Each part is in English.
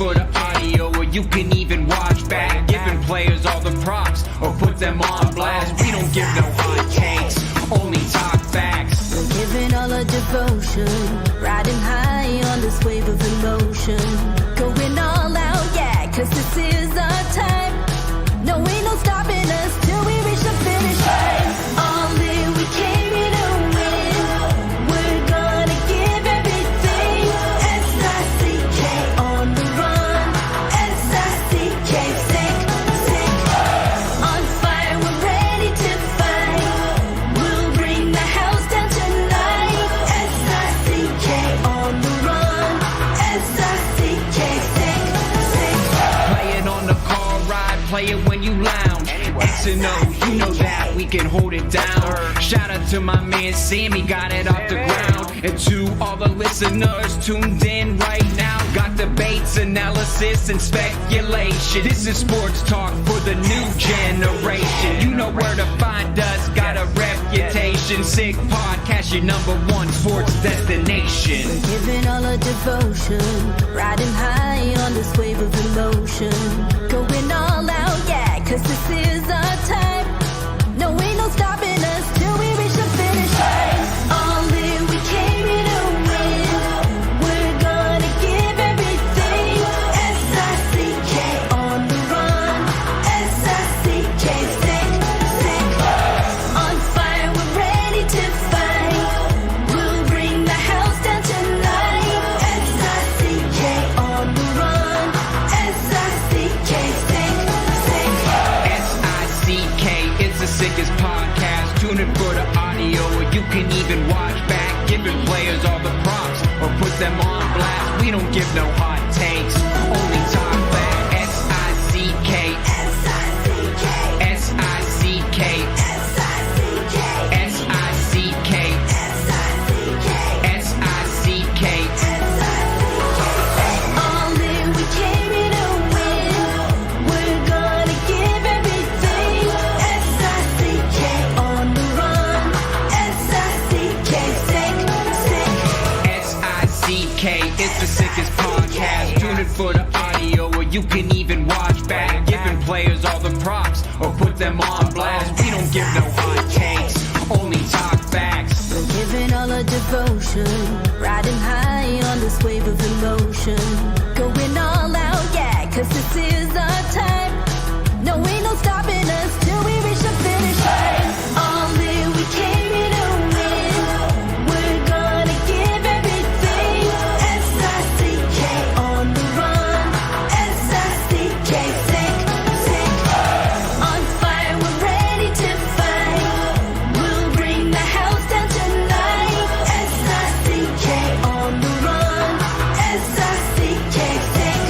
for the audio, or you can even watch back. Giving players all the props, or put them on blast. We don't give no hot takes, only talk facts. We're giving all our devotion, riding high on this wave of emotion. Going all out, yeah, cause this is our time. No, ain't no stopping us till we reach the finish line. All in, we came here to win. We're gonna give everything. S-I-C-K on the run. S-I-C-K, sick, sick. On fire, we're ready to fight. We'll bring the house down tonight. S-I-C-K on the run. S-I-C-K, sick, sick. Play it on the car ride, play it when you lounge. X and O, you know that we can hold it down. Shout out to my man Sammy, got it off the ground. And to all the listeners tuned in right now, got debates, analysis, and speculation. This is sports talk for the new generation. You know where to find us, got a reputation. Sick podcast, your #1 sports destination. We're giving all our devotion, riding high on this wave of emotion. Going all out, yeah, cause this is our time. No, ain't no stopping us till we reach the finish line. All in, we came here to win. We're gonna give everything. S-I-C-K on the run. S-I-C-K, sick, sick. On fire, we're ready to fight. We'll bring the house down tonight. S-I-C-K on the run. S-I-C-K, sick, sick. S-I-C-K, it's the sickest podcast. Tune in for the audio, or you can even watch back. Giving players all the props, or put them on blast. We don't give no hot takes, only talk back. S-I-C-K, S-I-C-K, S-I-C-K, S-I-C-K, S-I-C-K, S-I-C-K, S-I-C-K. All in, we came here to win. We're gonna give everything. S-I-C-K on the run. S-I-C-K, sick, sick. S-I-C-K, it's the sickest podcast. Tune in for the audio, or you can even watch back. Giving players all the props, or put them on blast. We don't give no hot takes, only talk facts. We're giving all our devotion, riding high on this wave of emotion. Going all out, yeah, cause this is our time. No, ain't no stopping us till we reach the finish line. All in, we came here to win. We're gonna give everything. S-I-C-K on the run. S-I-C-K, sick, sick. On fire, we're ready to fight. We'll bring the house down tonight. S-I-C-K on the run. S-I-C-K, sick,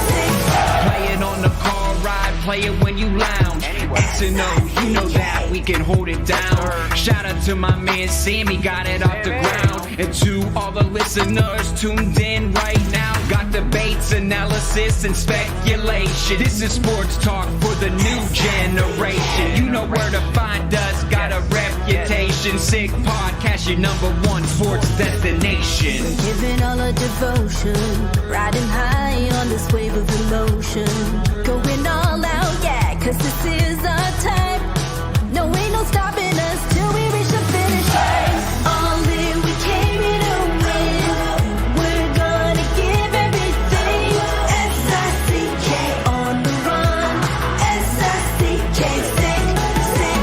sick. Play it on the car ride, play it when you lounge. X and O, you know that we can hold it down. Shout out to my man Sammy, got it off the ground. And to all the listeners tuned in right now, got debates, analysis, and speculation. This is sports talk for the new generation. You know where to find us, got a reputation. Sick podcast, your #1 sports destination. We're giving all our devotion, riding high on this wave of emotion. Going all out, yeah, cause this is our time. No, ain't no stopping us till we reach the finish line. All in, we came here to win. We're gonna give everything. S-I-C-K on the run. S-I-C-K, sick, sick.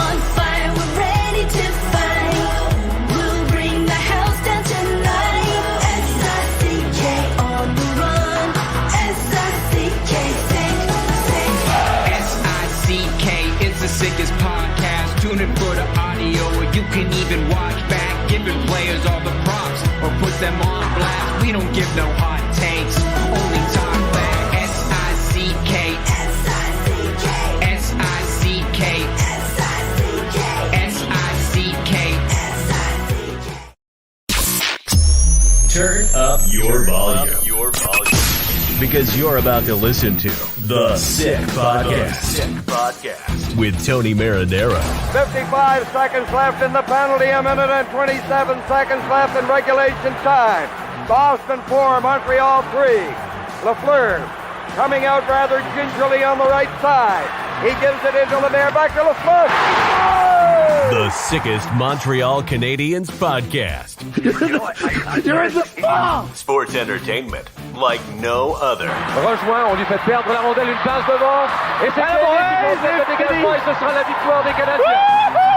On fire, we're ready to fight. We'll bring the house down tonight. S-I-C-K on the run. S-I-C-K, sick, sick. S-I-C-K, it's the sickest podcast. Tune in for the audio, or you can even watch back. Giving players all the props, or put them on blast. We don't give no hot takes, only talk back. S-I-C-K, S-I-C-K, S-I-C-K, S-I-C-K, S-I-C-K. S-I-C-K. Turn up your volume. Because you're about to listen to The Sick Podcast. With Tony Marinaro. 55 seconds left in the penalty, a minute and 27 seconds left in regulation time. Boston 4, Montreal 3. Lafleur coming out rather gingerly on the right side. He gives it into Lemaire, back to Lafleur. Oh! The sickest Montreal Canadiens podcast. You're in the ball! Sports entertainment like no other. Rejoint, on lui fait perdre la rondelle, une passe devant. Et c'est le dégagement, et ce sera la victoire des Canadiens.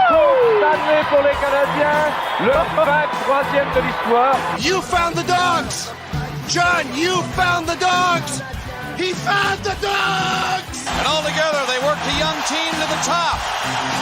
Coupe Stanley pour les Canadiens. Le 23e de l'histoire. You found the dogs! John, you found the dogs! He found the dogs! And all together, they worked the young team to the top.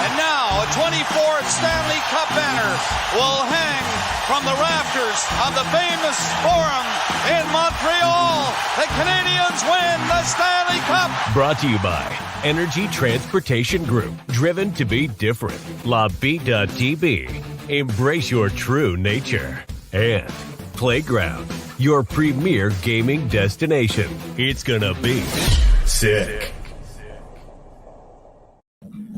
And now, a 24th Stanley Cup banner will hang from the rafters of the famous Forum in Montreal. The Canadiens win the Stanley Cup! Brought to you by Energy Transportation Group. Driven to be different. La Vida TV. Embrace your true nature. And Playground, your premier gaming destination. It's gonna be sick.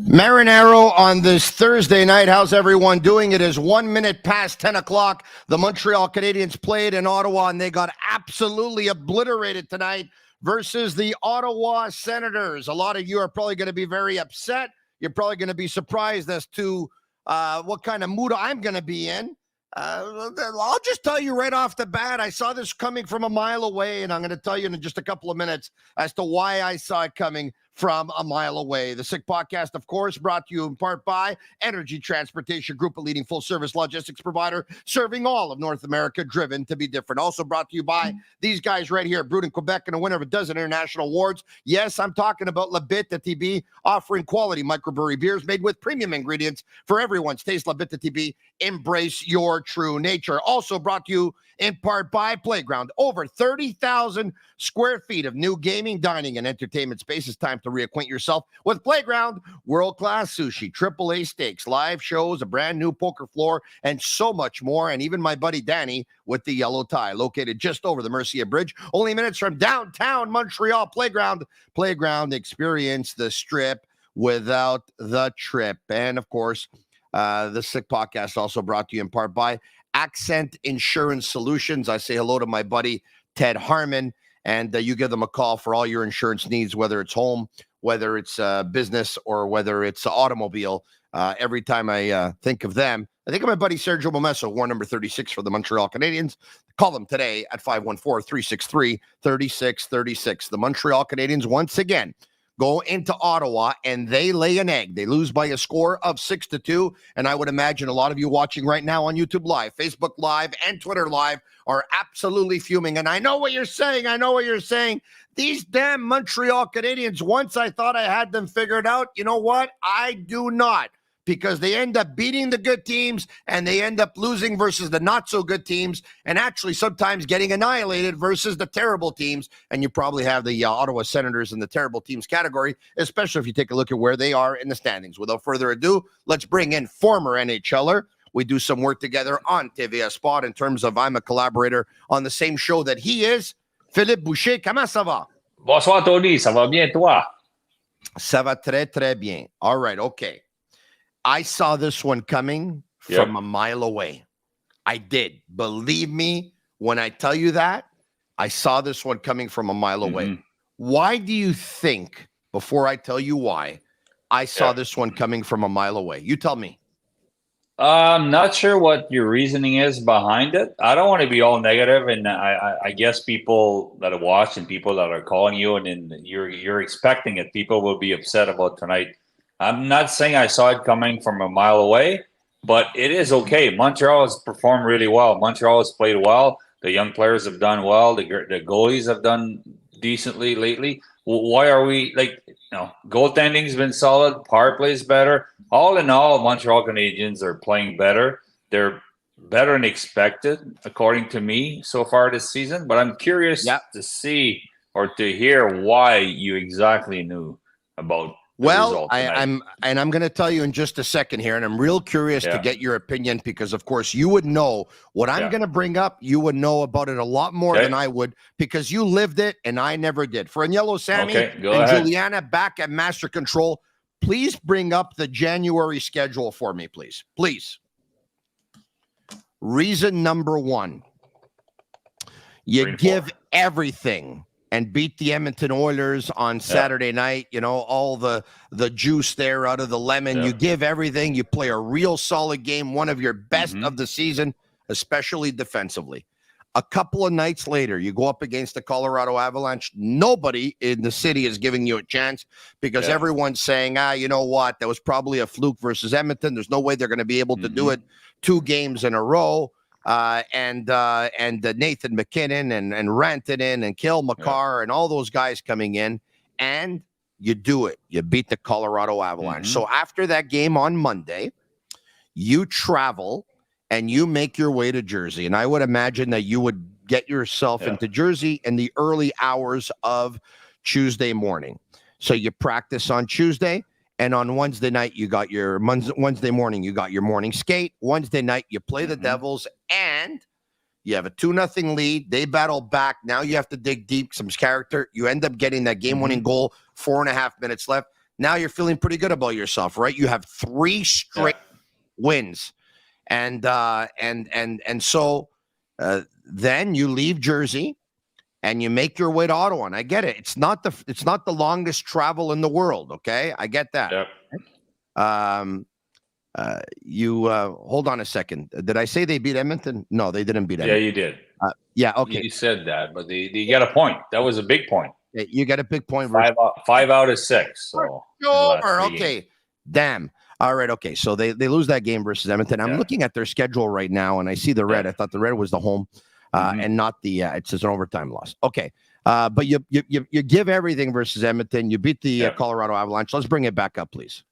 Marinaro on this Thursday night. How's everyone doing? It is 1 minute past 10 o'clock. The Montreal Canadiens played in Ottawa, and they got absolutely obliterated tonight versus the Ottawa Senators. A lot of you are probably going to be very upset. You're probably going to be surprised as to what kind of mood I'm going to be in. I'll just tell you right off the bat, I saw this coming from a mile away, and I'm going to tell you in just a couple of minutes as to why I saw it coming from a mile away. The Sick Podcast, of course, brought to you in part by Energy Transportation Group, a leading full-service logistics provider serving all of North America, driven to be different. Also brought to you by these guys right here, brewed in Quebec and a winner of a dozen international awards. Yes, I'm talking about La Bitte TB, offering quality microbrewery beers made with premium ingredients for everyone's taste. La Bitte TB, embrace your true nature. Also brought to you in part by Playground. Over 30,000 square feet of new gaming, dining, and entertainment space. It's time to reacquaint yourself with Playground. World-class sushi, AAA steaks, live shows, a brand new poker floor, and so much more. And even my buddy Danny with the yellow tie, located just over the Mercier Bridge, only minutes from downtown Montreal. Playground, experience the strip without the trip. And of course, the Sick Podcast also brought to you in part by Accent Insurance Solutions. I say hello to my buddy Ted Harmon, and you give them a call for all your insurance needs, whether it's home, whether it's business, or whether it's automobile. Every time I think of them, I think of my buddy Sergio Momesso, war number 36 for the Montreal Canadiens. Call them today at 514-363-3636. The Montreal Canadiens once again go into Ottawa, and they lay an egg. They lose by a score of 6-2, and I would imagine a lot of you watching right now on YouTube Live, Facebook Live, and Twitter Live are absolutely fuming. And I know what you're saying. These damn Montreal Canadiens, once I thought I had them figured out, you know what? I do not, because they end up beating the good teams, and they end up losing versus the not-so-good teams, and actually sometimes getting annihilated versus the terrible teams. And you probably have the Ottawa Senators in the terrible teams category, especially if you take a look at where they are in the standings. Without further ado, let's bring in former NHLer. We do some work together on TVA Sport in terms of I'm a collaborator on the same show that he is. Philippe Boucher, comment ça va? Bonsoir, Tony. Ça va bien, toi? Ça va très, très bien. All right, okay. I saw this one coming from a mile away. I did. Believe me when I tell you that, I saw this one coming from a mile away. Why do you think, before I tell you why, I saw this one coming from a mile away? You tell me. I'm not sure what your reasoning is behind it. I don't want to be all negative, and I guess people that are watching, people that are calling you, and you're expecting it. People will be upset about tonight. I'm not saying I saw it coming from a mile away, but it is okay. Montreal has performed really well. Montreal has played well. The young players have done well. The goalies have done decently lately. Why are we goaltending's been solid. Power play is better. All in all, Montreal Canadiens are playing better. They're better than expected, according to me, so far this season. But I'm curious to see or to hear why you exactly knew about. Well, I'm going to tell you in just a second here, and I'm real curious to get your opinion because, of course, you would know what I'm going to bring up. You would know about it a lot more than I would because you lived it and I never did. For Agnello Sammy and Juliana back at Master Control, please bring up the January schedule for me, please. Please. Reason number one, you give everything and beat the Edmonton Oilers on Saturday night. You know, all the juice there out of the lemon. You give everything. You play a real solid game, one of your best of the season, especially defensively. A couple of nights later, you go up against the Colorado Avalanche. Nobody in the city is giving you a chance because everyone's saying, you know what? That was probably a fluke versus Edmonton. There's no way they're going to be able to do it 2 games in a row. And Nathan McKinnon and Rantanen and Cale Makar and all those guys coming in, and you do it. You beat the Colorado Avalanche. So after that game on Monday, you travel and you make your way to Jersey. And I would imagine that you would get yourself into Jersey in the early hours of Tuesday morning. So you practice on Tuesday. And on Wednesday night, you got your Wednesday morning, you got your morning skate. Wednesday night, you play the Devils, and you have a 2-0 lead. They battle back. Now you have to dig deep, some character. You end up getting that game-winning goal, 4.5 minutes left. Now you're feeling pretty good about yourself, right? You have 3 straight wins, and so then you leave Jersey. And you make your way to Ottawa. And I get it. It's not the longest travel in the world. Okay, I get that. Yep. You hold on a second. Did I say they beat Edmonton? No, they didn't beat Edmonton. Yeah, you did. Yeah. Okay. You said that, but they got a point. That was a big point. You got a big point. 5 out of 6. So okay. Damn. All right. Okay. So they lose that game versus Edmonton. I'm looking at their schedule right now, and I see the red. I thought the red was the home. And not the it's an overtime loss. Okay, but you give everything versus Edmonton. You beat the Colorado Avalanche. Let's bring it back up, please,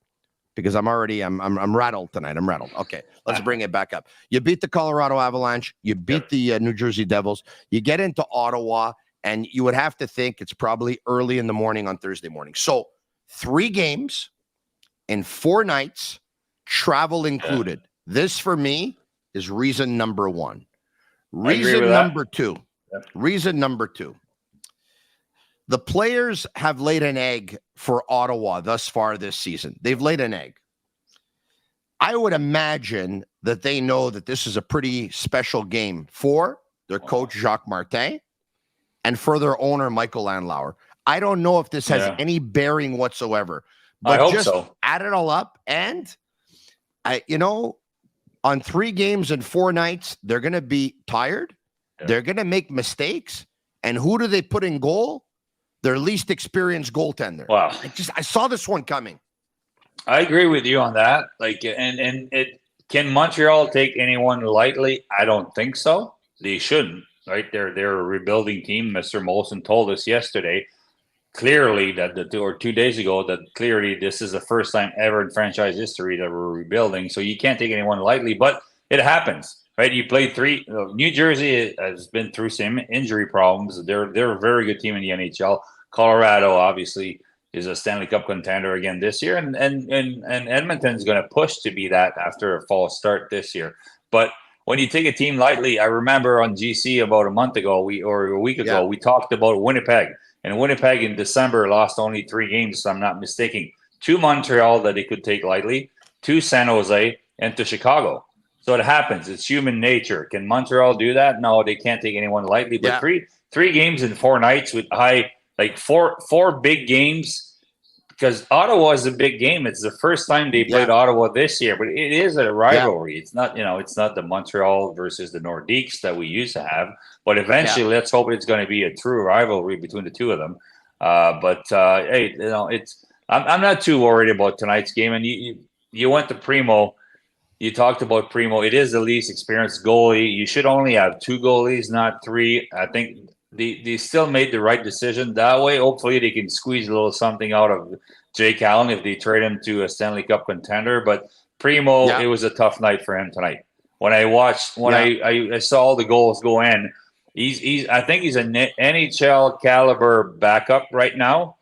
because I'm rattled tonight. I'm rattled. Okay, let's bring it back up. You beat the Colorado Avalanche. You beat the New Jersey Devils. You get into Ottawa, and you would have to think it's probably early in the morning on Thursday morning. So 3 games in 4 nights, travel included. This for me is reason number 1. Reason number 2. Reason number 2. The players have laid an egg for Ottawa thus far this season. They've laid an egg. I would imagine that they know that this is a pretty special game for their coach, Jacques Martin, and for their owner, Michael Landlauer. I don't know if this has any bearing whatsoever, but I hope just so. Add it all up. And on 3 games and 4 nights, they're going to be tired. They're going to make mistakes. And who do they put in goal? Their least experienced goaltender. Wow. I saw this one coming. I agree with you on that. Can Montreal take anyone lightly? I don't think so. They shouldn't, right? They're a rebuilding team. Mr. Molson told us yesterday, clearly that 2 days ago, that clearly this is the first time ever in franchise history that we're rebuilding. So you can't take anyone lightly, but it happens, right? You played 3. New Jersey has been through some injury problems. They're a very good team in the NHL. Colorado obviously is a Stanley Cup contender again this year, and Edmonton's going to push to be that after a false start this year. But when you take a team lightly, I remember on GC about a month ago, or a week ago, we talked about Winnipeg. And Winnipeg in December lost only 3 games, if I'm not mistaken. 2 Montreal that they could take lightly, 2 San Jose, and to Chicago. So it happens. It's human nature. Can Montreal do that? No, they can't take anyone lightly. But 3 games in 4 nights with four big games, because Ottawa is a big game. It's the first time they played Ottawa this year, but it is a rivalry. It's not, it's not the Montreal versus the Nordiques that we used to have. But eventually, let's hope it's going to be a true rivalry between the 2 of them. Hey, I'm not too worried about tonight's game. And you went to Primo. You talked about Primo. It is the least experienced goalie. You should only have 2 goalies, not 3. I think they still made the right decision that way. Hopefully, they can squeeze a little something out of Jake Allen if they trade him to a Stanley Cup contender. But Primo, it was a tough night for him tonight. When I watched, I saw all the goals go in, I think he's an NHL caliber backup right now,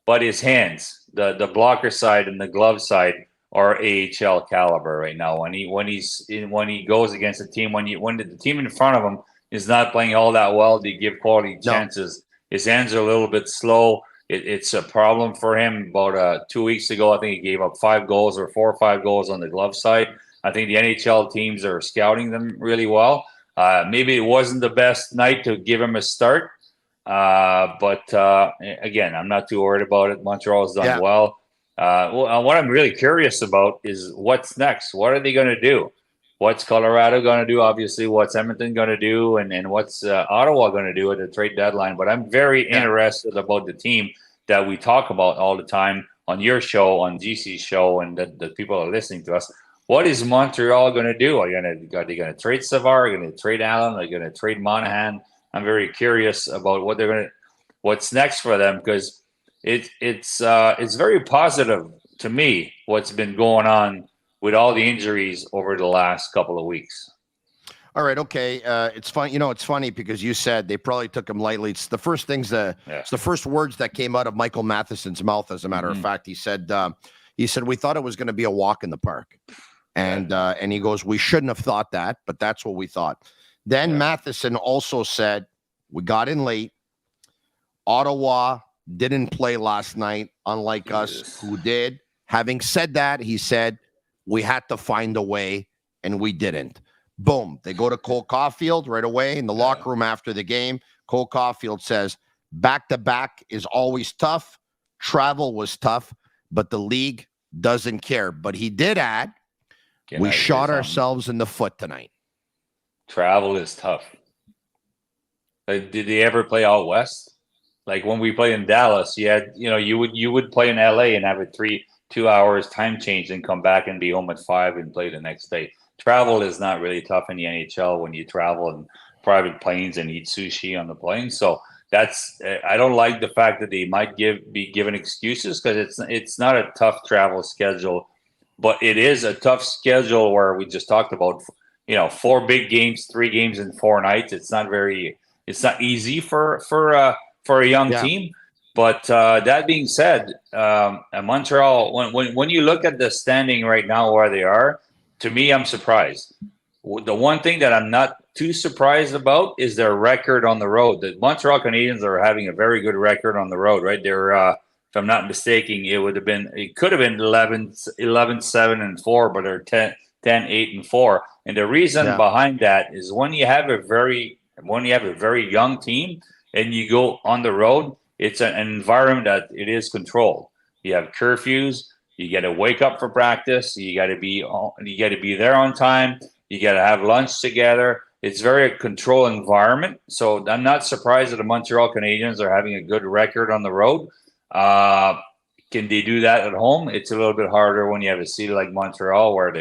but his hands, the blocker side and the glove side, are AHL caliber right now. When he goes against a team, when the team in front of him is not playing all that well, they give quality chances. His hands are a little bit slow. It's a problem for him. About 2 weeks ago, I think he gave up 5 goals or 4 or 5 goals on the glove side. I think the NHL teams are scouting them really well. Maybe it wasn't the best night to give him a start, But again, I'm not too worried about it. Montreal's done well. What I'm really curious about is what's next. What are they going to do? What's Colorado going to do? Obviously, what's Edmonton going to do? And what's Ottawa going to do at the trade deadline? But I'm very interested about the team that we talk about all the time on your show, on GC's show, and that people are listening to us. What is Montreal going to do? Are they going to trade Savard? Are they going to trade Allen? Are they going to trade Monahan? I'm very curious about what's next for them, because it's very positive to me what's been going on with all the injuries over the last couple of weeks. All right, okay. It's fun. It's funny because you said they probably took him lightly. It's the first things it's the first words that came out of Michael Matheson's mouth. As a matter of fact, he said we thought it was going to be a walk in the park, and he goes, we shouldn't have thought that, but that's what we thought. Then Matheson also said we got in late. Ottawa didn't play last night, unlike us who did. Having said that, he said we had to find a way, and we didn't. Boom. They go to Cole Caulfield right away in the locker room after the game. Cole Caulfield says, back-to-back is always tough. Travel was tough, but the league doesn't care. But he did add, we shot ourselves in the foot tonight. Travel is tough. Did they ever play out west? Like when we played in Dallas, you would play in LA and have a 2 hours time change and come back and be home at 5 and play the next day. Travel is not really tough in the NHL when you travel in private planes and eat sushi on the plane. So I don't like the fact that they might be given excuses, because it's not a tough travel schedule, but it is a tough schedule where we just talked about, 4 big games, 3 games in 4 nights. It's not easy for a young team. But that being said, Montreal, when you look at the standing right now where they are, to me, I'm surprised. The one thing that I'm not too surprised about is their record on the road. The Montreal Canadiens are having a very good record on the road, right? They're, if I'm not mistaken, it could have been 11-7-4, but they're 10-8-4. And the reason behind that is when you have a very young team and you go on the road, it's an environment that it is controlled. You have curfews. You got to wake up for practice. You got to be there on time. You got to have lunch together. It's very controlled environment. So I'm not surprised that the Montreal Canadiens are having a good record on the road. Can they do that at home? It's a little bit harder when you have a city like Montreal where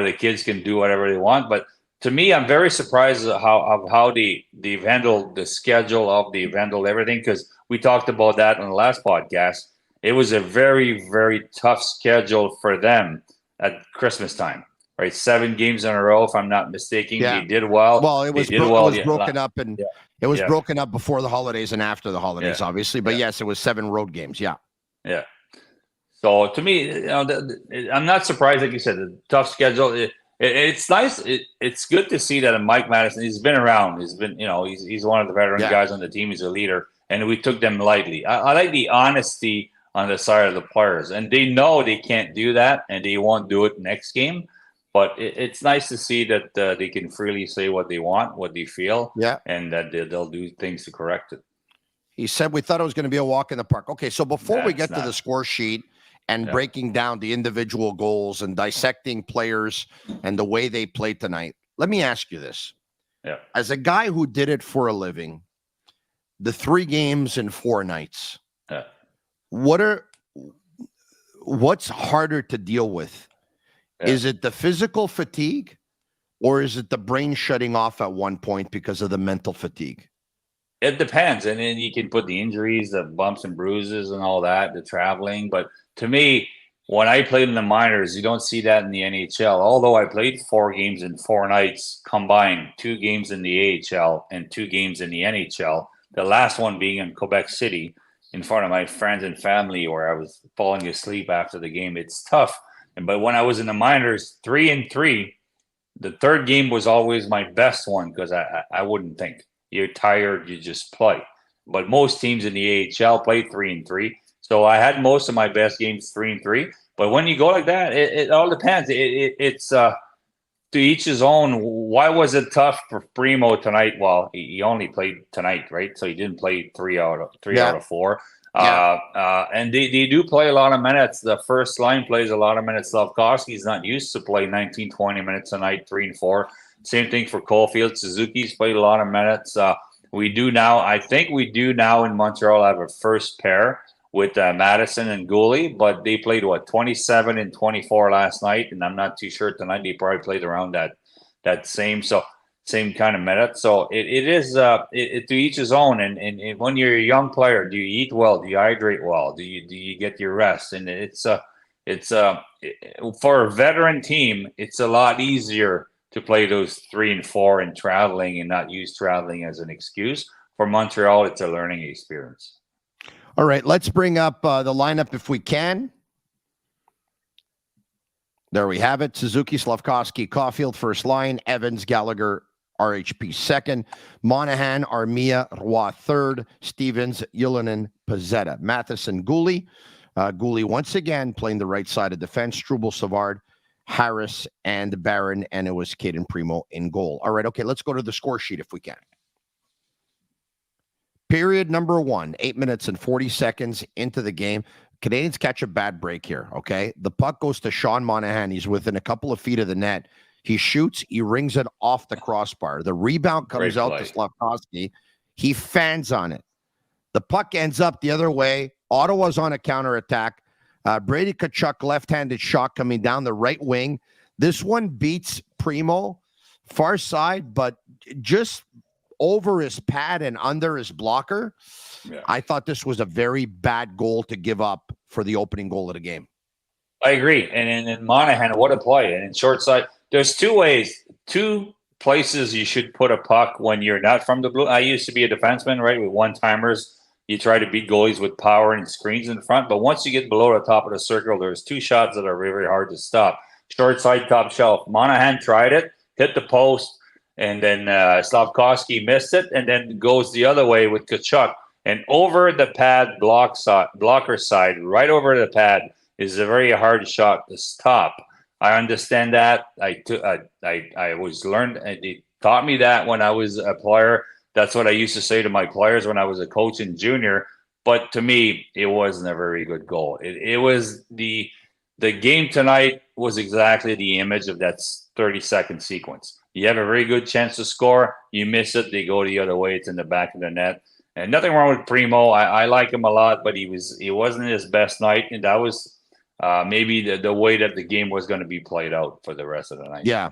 the kids can do whatever they want. But to me, I'm very surprised of how they've handled the schedule, they've handled everything, because we talked about that on the last podcast. It was a very, very tough schedule for them at Christmas time, right? 7 games in a row, if I'm not mistaken. They did well. Well, it was broken up, and it was broken up before the holidays and after the holidays, obviously. But yes, it was 7 road games. Yeah. So to me, I'm not surprised. Like you said, the tough schedule. It's nice. It's good to see that Mike Matheson, he's been around. He's been, he's one of the veteran guys on the team. He's a leader, and we took them lightly. I like the honesty on the side of the players, and they know they can't do that, and they won't do it next game. But it's nice to see that they can freely say what they want, what they feel, and that they'll do things to correct it. He said we thought it was going to be a walk in the park. Okay, so before we get to the score sheet and breaking down the individual goals and dissecting players and the way they played tonight, let me ask you this. As a guy who did it for a living, the 3 games in 4 nights, what's harder to deal with? Is it the physical fatigue, or is it the brain shutting off at one point because of the mental fatigue? It depends. And then you can put the injuries, the bumps and bruises and all that, the traveling. But to me, when I played in the minors, you don't see that in the NHL. Although I played 4 games in 4 nights combined, 2 games in the AHL and 2 games in the NHL, the last one being in Quebec City in front of my friends and family where I was falling asleep after the game. It's tough. But when I was in the minors, 3-3, the 3rd game was always my best one, because I wouldn't think. You're tired, you just play. But most teams in the AHL play 3-3. So I had most of my best games 3-3. But when you go like that, it all depends. It's to each his own. Why was it tough for Primo tonight? Well, he only played tonight, right? So he didn't play three out of four. And they do play a lot of minutes. The first line plays a lot of minutes. Slavkovsky's not used to play 19, 20 minutes a night, 3 and 4. Same thing for Caulfield. Suzuki's played a lot of minutes. We do now. I think we do now in Montreal have a first pair with Madison and Goalie, but they played 27 and 24 last night, and I'm not too sure tonight. They probably played around that same kind of minutes. So it is to each his own. And when you're a young player, do you eat well? Do you hydrate well? Do you get your rest? And it's for a veteran team, it's a lot easier to play those 3 and 4 and traveling and not use traveling as an excuse. For Montreal, it's a learning experience. All right, let's bring up the lineup if we can. There we have it. Suzuki, Slavkovsky, Caulfield, first line. Evans, Gallagher, RHP, second. Monahan, Armia, Roy, third. Stevens, Yulanen, Pezzetta. Matheson, Goalie. Goalie once again playing the right side of defense. Struble, Savard, Harris, and Barron, and it was Caden Primo in goal. All right, okay, let's go to the score sheet if we can. Period number 1, 8 minutes and 40 seconds into the game. Canadiens catch a bad break here, okay? The puck goes to Sean Monahan. He's within a couple of feet of the net. He shoots. He rings it off the crossbar. The rebound comes out to Slavkovsky. He fans on it. The puck ends up the other way. Ottawa's on a counterattack. Brady Tkachuk, left-handed shot coming down the right wing. This one beats Primo, far side, but just over his pad and under his blocker. Yeah. I thought this was a very bad goal to give up for the opening goal of the game. I agree. And in Monahan, what a play. And in short side, there's two places you should put a puck when you're not from the blue. I used to be a defenseman, right? With one-timers, you try to beat goalies with power and screens in front. But once you get below the top of the circle, there's 2 shots that are very, very hard to stop. Short side, top shelf. Monahan tried it, hit the post, and then Slavkovsky missed it, and then goes the other way with Tkachuk. And over the pad blocker side, right over the pad, is a very hard shot to stop. I understand that. I was learned. They taught me that when I was a player. That's what I used to say to my players when I was a coach in junior. But to me, it wasn't a very good goal. It was the game tonight was exactly the image of that 30-second sequence. You have a very good chance to score. You miss it. They go the other way. It's in the back of the net. And nothing wrong with Primo. I like him a lot, but he wasn't his best night. And that was maybe the way that the game was going to be played out for the rest of the night. Yeah.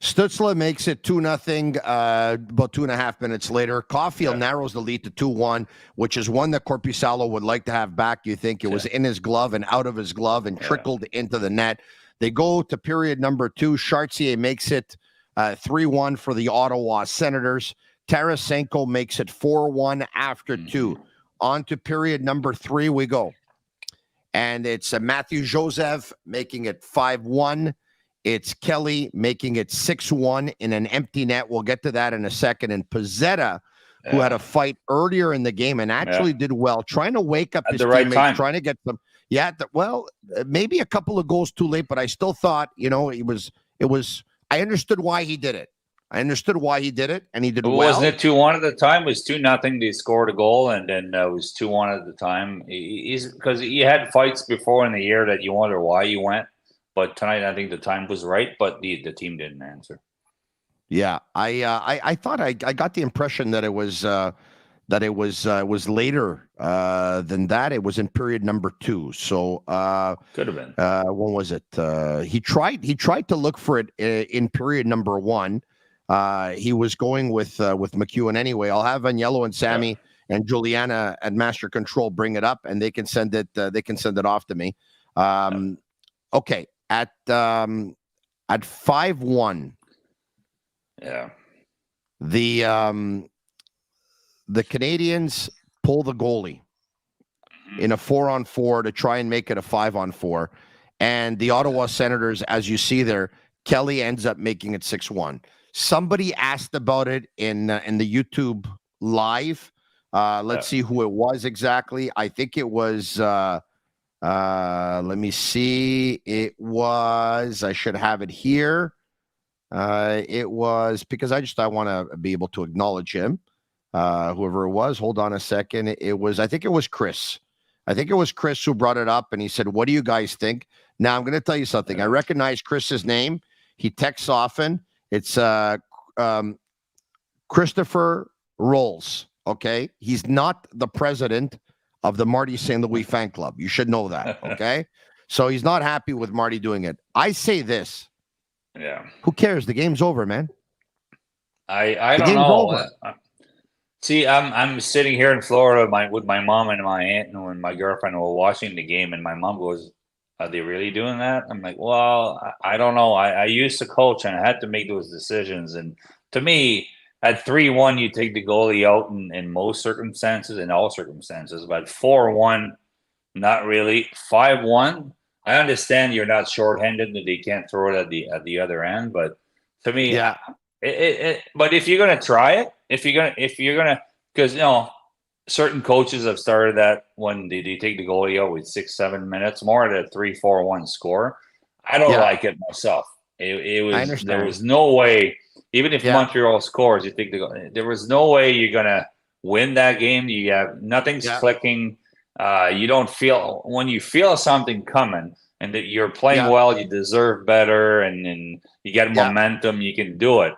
Stützle makes it 2-0 about 2.5 minutes later. Caulfield narrows the lead to 2-1, which is one that Korpisalo would like to have back. You think it was in his glove and out of his glove and trickled into the net. They go to period number 2. Chartier makes it 3-1 for the Ottawa Senators. Tarasenko makes it 4-1 after 2. On to period number 3 we go. And it's Matthew Joseph making it 5-1. It's Kelly making it 6-1 in an empty net. We'll get to that in a second. And Pezzetta, who had a fight earlier in the game and actually did well, trying to wake up his teammates, trying to get them. Yeah, maybe a couple of goals too late, but I still thought, it was. I understood why he did it. And he did well. Wasn't it 2-1 at the time? It was 2-0. They scored a goal, and then it was 2-1 at the time. Because he had fights before in the year that you wonder why he went. But tonight, I think the time was right, but the team didn't answer. Yeah, I thought I got the impression that it was later than that. It was in period number 2. So could have been. When was it? He tried to look for it in period number 1. He was going with McEwen anyway. I'll have Agnello and Sammy and Juliana at Master Control bring it up, and they can send it. They can send it off to me. Okay, at 5-1. Yeah. The Canadiens pull the goalie in a 4-on-4 to try and make it a 5-on-4, and the Ottawa Senators, as you see there, Kelly ends up making it 6-1. Somebody asked about it in the YouTube live. Let's see who it was exactly. I think it was. Let me see. It was. I should have it here. It was because I want to be able to acknowledge him, whoever it was. Hold on a second. I think it was Chris. I think it was Chris who brought it up, and he said, "What do you guys think?" Now I'm going to tell you something. I recognize Chris's name. He texts often. It's Christopher Rolls. Okay, he's not the president of the Marty St. Louis fan club. You should know that. Okay, so he's not happy with Marty doing it. I say this. Yeah. Who cares? The game's over, man. I don't know. See, I'm sitting here in Florida with my mom and my aunt and my girlfriend were watching the game, and my mom goes, "Are they really doing that?" I'm like, "Well, I don't know. I used to coach, and I had to make those decisions. And to me, at 3-1, you take the goalie out in most circumstances, in all circumstances. But 4-1, not really. 5-1, I understand you're not shorthanded that they can't throw it at the other end, but to me, Yeah. But if you're gonna try it, if you're gonna, because certain coaches have started that when they take the goalie out with 6-7 minutes, more at a 3-4-1 score. I don't like it myself. It was there was no way, even if Montreal scores, you think there was no way you're gonna win that game. You have nothing's clicking. You don't feel, when you feel something coming and that you're playing well, you deserve better, and you get momentum, you can do it.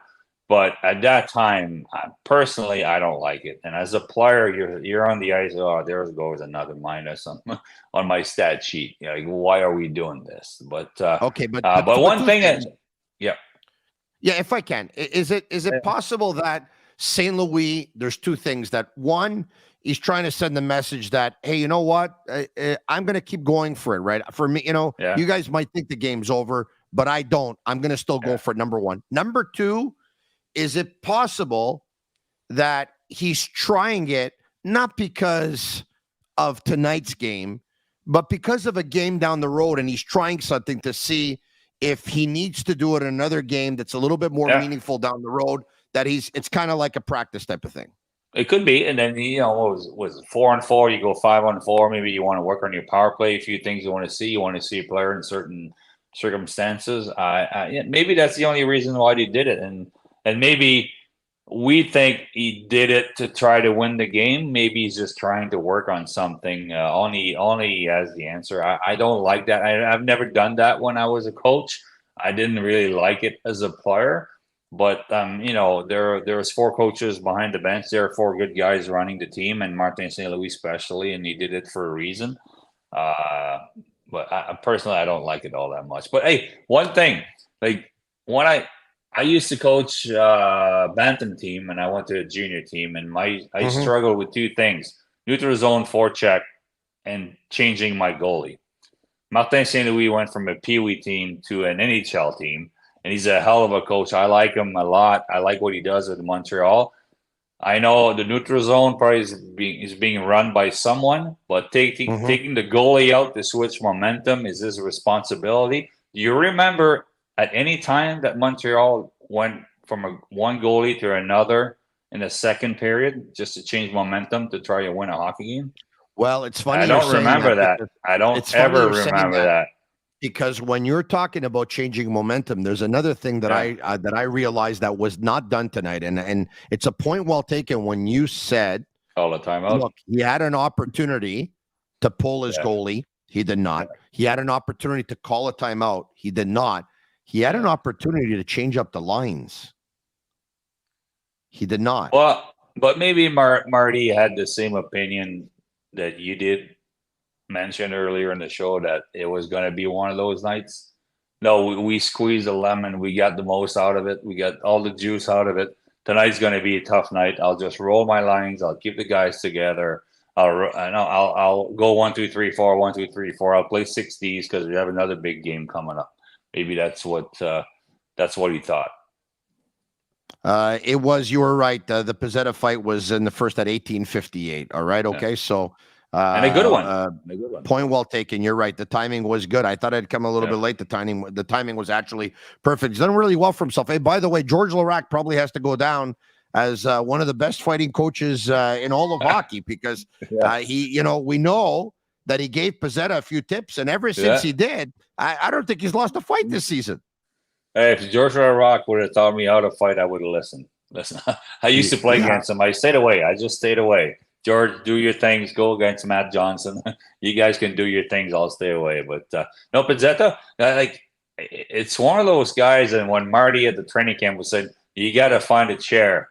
But at that time, personally, I don't like it. And as a player, you're on the ice. Oh, there goes another minus on my stat sheet. Like, why are we doing this? But okay, but one thing is, if I can, is it possible that St. Louis? There's two things. That one, he's trying to send the message that, hey, you know what? I'm going to keep going for it, right? For me, you guys might think the game's over, but I don't. I'm going to still go for it, number one. Number two, is it possible that he's trying it not because of tonight's game, but because of a game down the road, and he's trying something to see if he needs to do it in another game that's a little bit more meaningful down the road, that it's kind of like a practice type of thing? It could be. And then, what was it, 4-on-4, you go 5-on-4, maybe you want to work on your power play, a few things you want to see. You want to see a player in certain circumstances. Maybe that's the only reason why he did it. And maybe we think he did it to try to win the game. Maybe he's just trying to work on something. Only he has the answer. I don't like that. I've never done that when I was a coach. I didn't really like it as a player. But there was 4 coaches behind the bench. There are 4 good guys running the team, and Martin St. Louis especially, and he did it for a reason. But personally, I don't like it all that much. But hey, one thing, like when I used to coach Bantam team, and I went to a junior team, and I struggled with 2 things: neutral zone, forecheck, and changing my goalie. Martin St. Louis went from a Pee-wee team to an NHL team, and he's a hell of a coach. I like him a lot. I like what he does with Montreal. I know the neutral zone probably is being run by someone, but taking the goalie out to switch momentum is his responsibility. Do you remember at any time that Montreal went from one goalie to another in the second period just to change momentum to try to win a hockey game? Well, it's funny. I don't remember that. I don't ever remember that. Because when you're talking about changing momentum, there's another thing that I realized that was not done tonight, and it's a point well taken when you said, all the time out. Look, he had an opportunity to pull his goalie. He did not. He had an opportunity to call a timeout. He did not. He had an opportunity to change up the lines. He did not. Well, but maybe Marty had the same opinion that you did mention earlier in the show, that it was going to be one of those nights. No, we squeezed a lemon. We got the most out of it. We got all the juice out of it. Tonight's going to be a tough night. I'll just roll my lines. I'll keep the guys together. I'll go 1, 2, 3, 4, 1, 2, 3, 4. I'll play 60s because we have another big game coming up. Maybe that's what he thought. It was, you were right. The Pizzetta fight was in the first at 18:58. All right. Okay. So, and a good one. Point well taken. You're right. The timing was good. I thought I'd come a little bit late. The timing was actually perfect. He's done really well for himself. Hey, by the way, George Larac probably has to go down as one of the best fighting coaches in all of hockey, because we know that he gave Pizzetta a few tips, and ever since he did, I don't think he's lost a fight this season. If Joshua Rock would have taught me how to fight, I would have listened. Listen, I used to play against him. I stayed away. I just stayed away. George, do your things. Go against Matt Johnson. You guys can do your things. I'll stay away. But no, Pizzetta, it's one of those guys. And when Marty at the training camp was saying, you got to find a chair.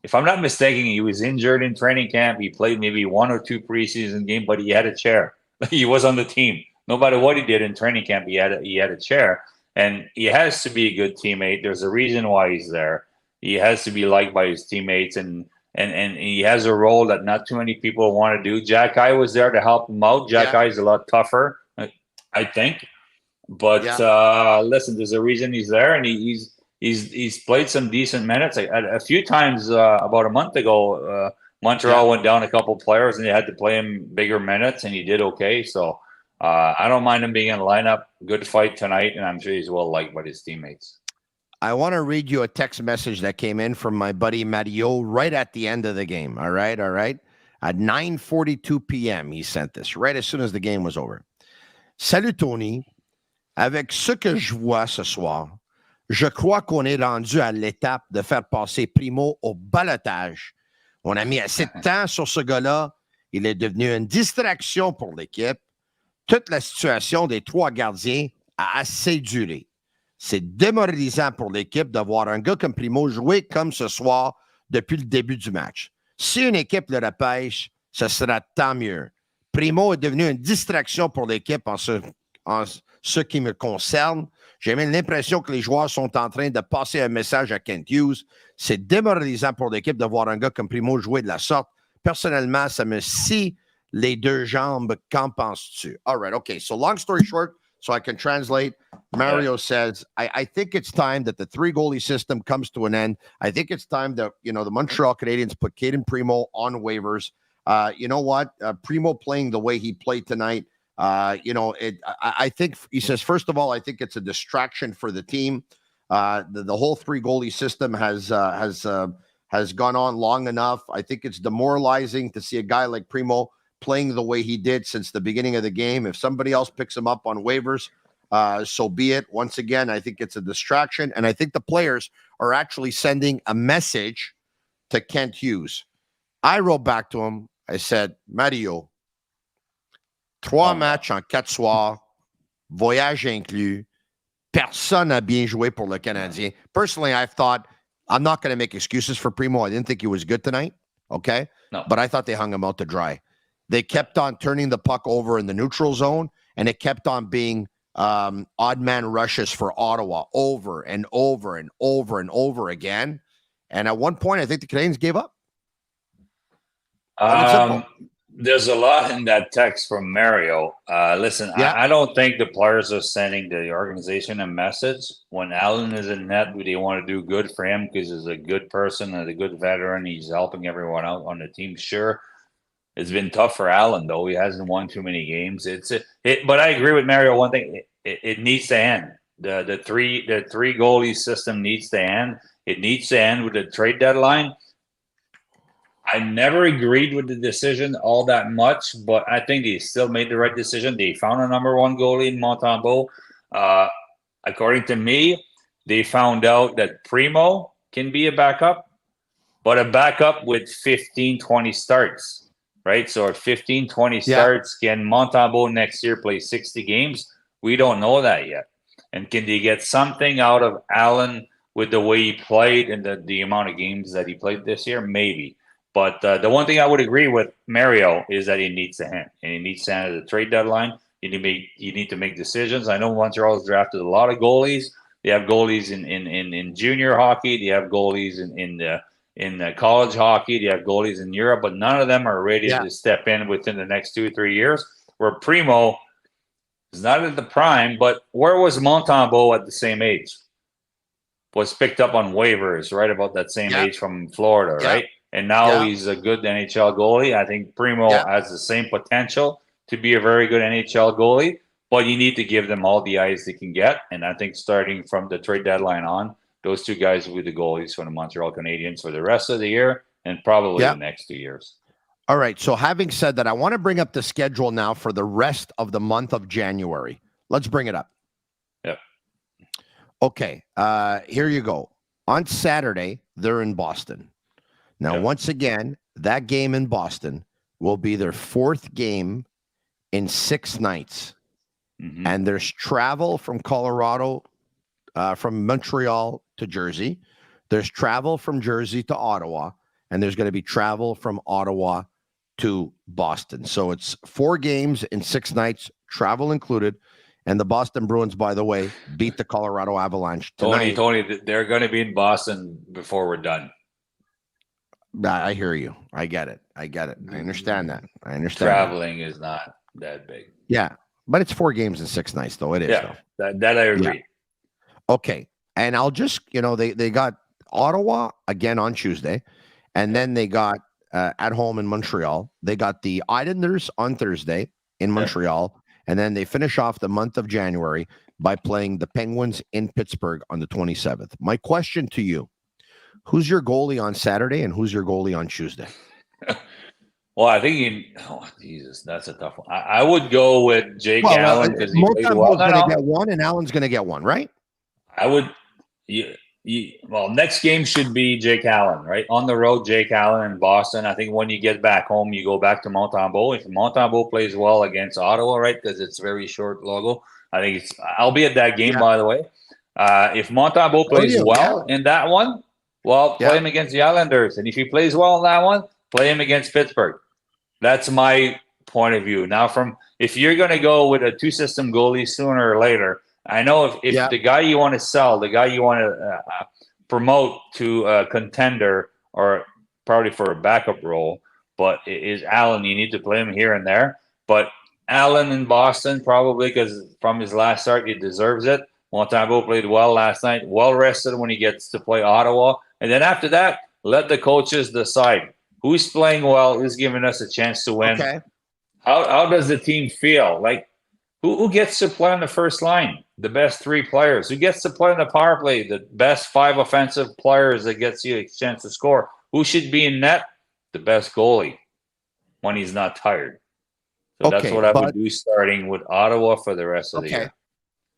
If I'm not mistaken, he was injured in training camp. He played maybe 1 or 2 preseason games, but he had a chair. He was on the team. No matter what he did in training camp, he had a chair. And he has to be a good teammate. There's a reason why he's there. He has to be liked by his teammates, and he has a role that not too many people want to do. Jack I was there to help him out. Jack I is a lot tougher, I think. But listen, there's a reason he's there, and he's played some decent minutes. A few times about a month ago, Montreal went down a couple players, and they had to play him bigger minutes, and he did okay. So I don't mind him being in the lineup. Good fight tonight, and I'm sure he's well liked by his teammates. I want to read you a text message that came in from my buddy Mario right at the end of the game. All right. At 9:42 p.m., he sent this right as soon as the game was over. Salut Tony. Avec ce que je vois ce soir, je crois qu'on est rendu à l'étape de faire passer Primo au balotage. On a mis assez de temps sur ce gars-là. Il est devenu une distraction pour l'équipe. Toute la situation des 3 gardiens a assez duré. C'est démoralisant pour l'équipe de voir un gars comme Primo jouer comme ce soir depuis le début du match. Si une équipe le repêche, ce sera tant mieux. Primo est devenu une distraction pour l'équipe en ce qui me concerne. J'ai même l'impression que les joueurs sont en train de passer un message à Kent Hughes. C'est démoralisant pour l'équipe de voir un gars comme Primo jouer de la sorte. Personnellement, ça me scie les 2 jambes. Qu'en penses-tu? All right, okay. So long story short, so I can translate, Mario says, I think it's time that the 3-goalie system comes to an end. I think it's time that, the Montreal Canadiens put Caden Primo on waivers. You know what? Primo playing the way he played tonight, I think, he says, first of all, I think it's a distraction for the team. The whole 3-goalie system has gone on long enough. I think it's demoralizing to see a guy like Primo playing the way he did since the beginning of the game. If somebody else picks him up on waivers, so be it. Once again, I think it's a distraction. And I think the players are actually sending a message to Kent Hughes. I wrote back to him. I said, Mario, 3 matchs en 4 soirs, voyage inclus. Personne n'a bien joué pour le Canadien. Personally, I've thought, I'm not going to make excuses for Primo. I didn't think he was good tonight. Okay? No. But I thought they hung him out to dry. They kept on turning the puck over in the neutral zone, and it kept on being odd man rushes for Ottawa over and over and over and over again. And at one point, I think the Canadiens gave up. There's a lot in that text from Mario. Listen, I don't think the players are sending the organization a message. When Allen is in net, they want to do good for him because he's a good person and a good veteran. He's helping everyone out on the team. Sure. It's been tough for Allen, though. He hasn't won too many games. But I agree with Mario. One thing, it needs to end. The three goalie system needs to end. It needs to end with the trade deadline. I never agreed with the decision all that much, but I think they still made the right decision. They found a number 1 goalie in Montembeault. According to me, they found out that Primo can be a backup, but a backup with 15, 20 starts. Right, so at 15, 20 starts, can Montembeault next year play 60 games? We don't know that yet. And can they get something out of Allen with the way he played and the amount of games that he played this year? Maybe. But the one thing I would agree with Mario is that he needs to end. And he needs to end at the trade deadline. You need to make decisions. I know Montreal has drafted a lot of goalies. They have goalies in junior hockey. They have goalies in college hockey. They have goalies in Europe, but none of them are ready to step in within the next 2 or 3 years. Where Primo is not at the prime, but where was Montembeault at the same age? Was picked up on waivers, right about that same age from Florida, right? And now he's a good NHL goalie. I think Primo has the same potential to be a very good NHL goalie, but you need to give them all the ice they can get. And I think starting from the trade deadline on, those 2 guys will be the goalies for the Montreal Canadiens for the rest of the year and probably the next 2 years. All right. So having said that, I want to bring up the schedule now for the rest of the month of January. Let's bring it up. Yep. Okay, here you go. On Saturday, they're in Boston. Now, once again, that game in Boston will be their 4th game in 6 nights. Mm-hmm. And there's travel from Colorado, from Montreal to Jersey. There's travel from Jersey to Ottawa. And there's going to be travel from Ottawa to Boston. So it's 4 games in 6 nights, travel included. And the Boston Bruins, by the way, beat the Colorado Avalanche tonight. Tony, they're going to be in Boston before we're done. I hear you. I get it. I understand that. I understand. Traveling is not that big. Yeah, but it's 4 games in 6 nights, though. It is. Yeah, that I agree. Yeah. Okay, and I'll just, they got Ottawa again on Tuesday, and then they got at home in Montreal. They got the Islanders on Thursday in Montreal, and then they finish off the month of January by playing the Penguins in Pittsburgh on the 27th. My question to you: who's your goalie on Saturday and who's your goalie on Tuesday? Well, I think Jesus, that's a tough one. I would go with Jake Allen because he plays well. Going to get one, and Allen's going to get one, right? I would. Well, next game should be Jake Allen, right? On the road, Jake Allen in Boston. I think when you get back home, you go back to Montembeault. If Montembeault plays well against Ottawa, right, because it's very short logo, I think I'll be at that game, by the way. If Montembeault plays well in that one, play him against the Islanders. And if he plays well in that one, play him against Pittsburgh. That's my point of view. Now, if you're going to go with a 2-system goalie sooner or later, I know if the guy you want to sell, the guy you want to promote to a contender or probably for a backup role, but is Allen, you need to play him here and there. But Allen in Boston, probably because from his last start, he deserves it. Montembeault played well last night, well rested when he gets to play Ottawa. And then after that, let the coaches decide who's playing well, who's giving us a chance to win. Okay. How does the team feel? Like, who gets to play on the first line? The best 3 players. Who gets to play on the power play? The best 5 offensive players that gets you a chance to score. Who should be in net? The best goalie when he's not tired. So that's what I would do starting with Ottawa for the rest of the year.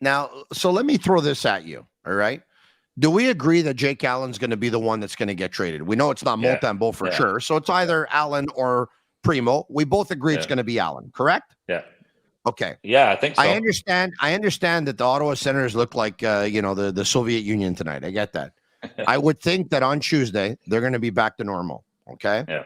Now, so let me throw this at you, all right? Do we agree that Jake Allen's going to be the one that's going to get traded? We know it's not Montembeault for sure, so it's either Allen or Primo. We both agree it's going to be Allen, correct? Yeah. Okay. Yeah, I think so. I understand that the Ottawa Senators look like the Soviet Union tonight. I get that. I would think that on Tuesday they're going to be back to normal. Okay. Yeah.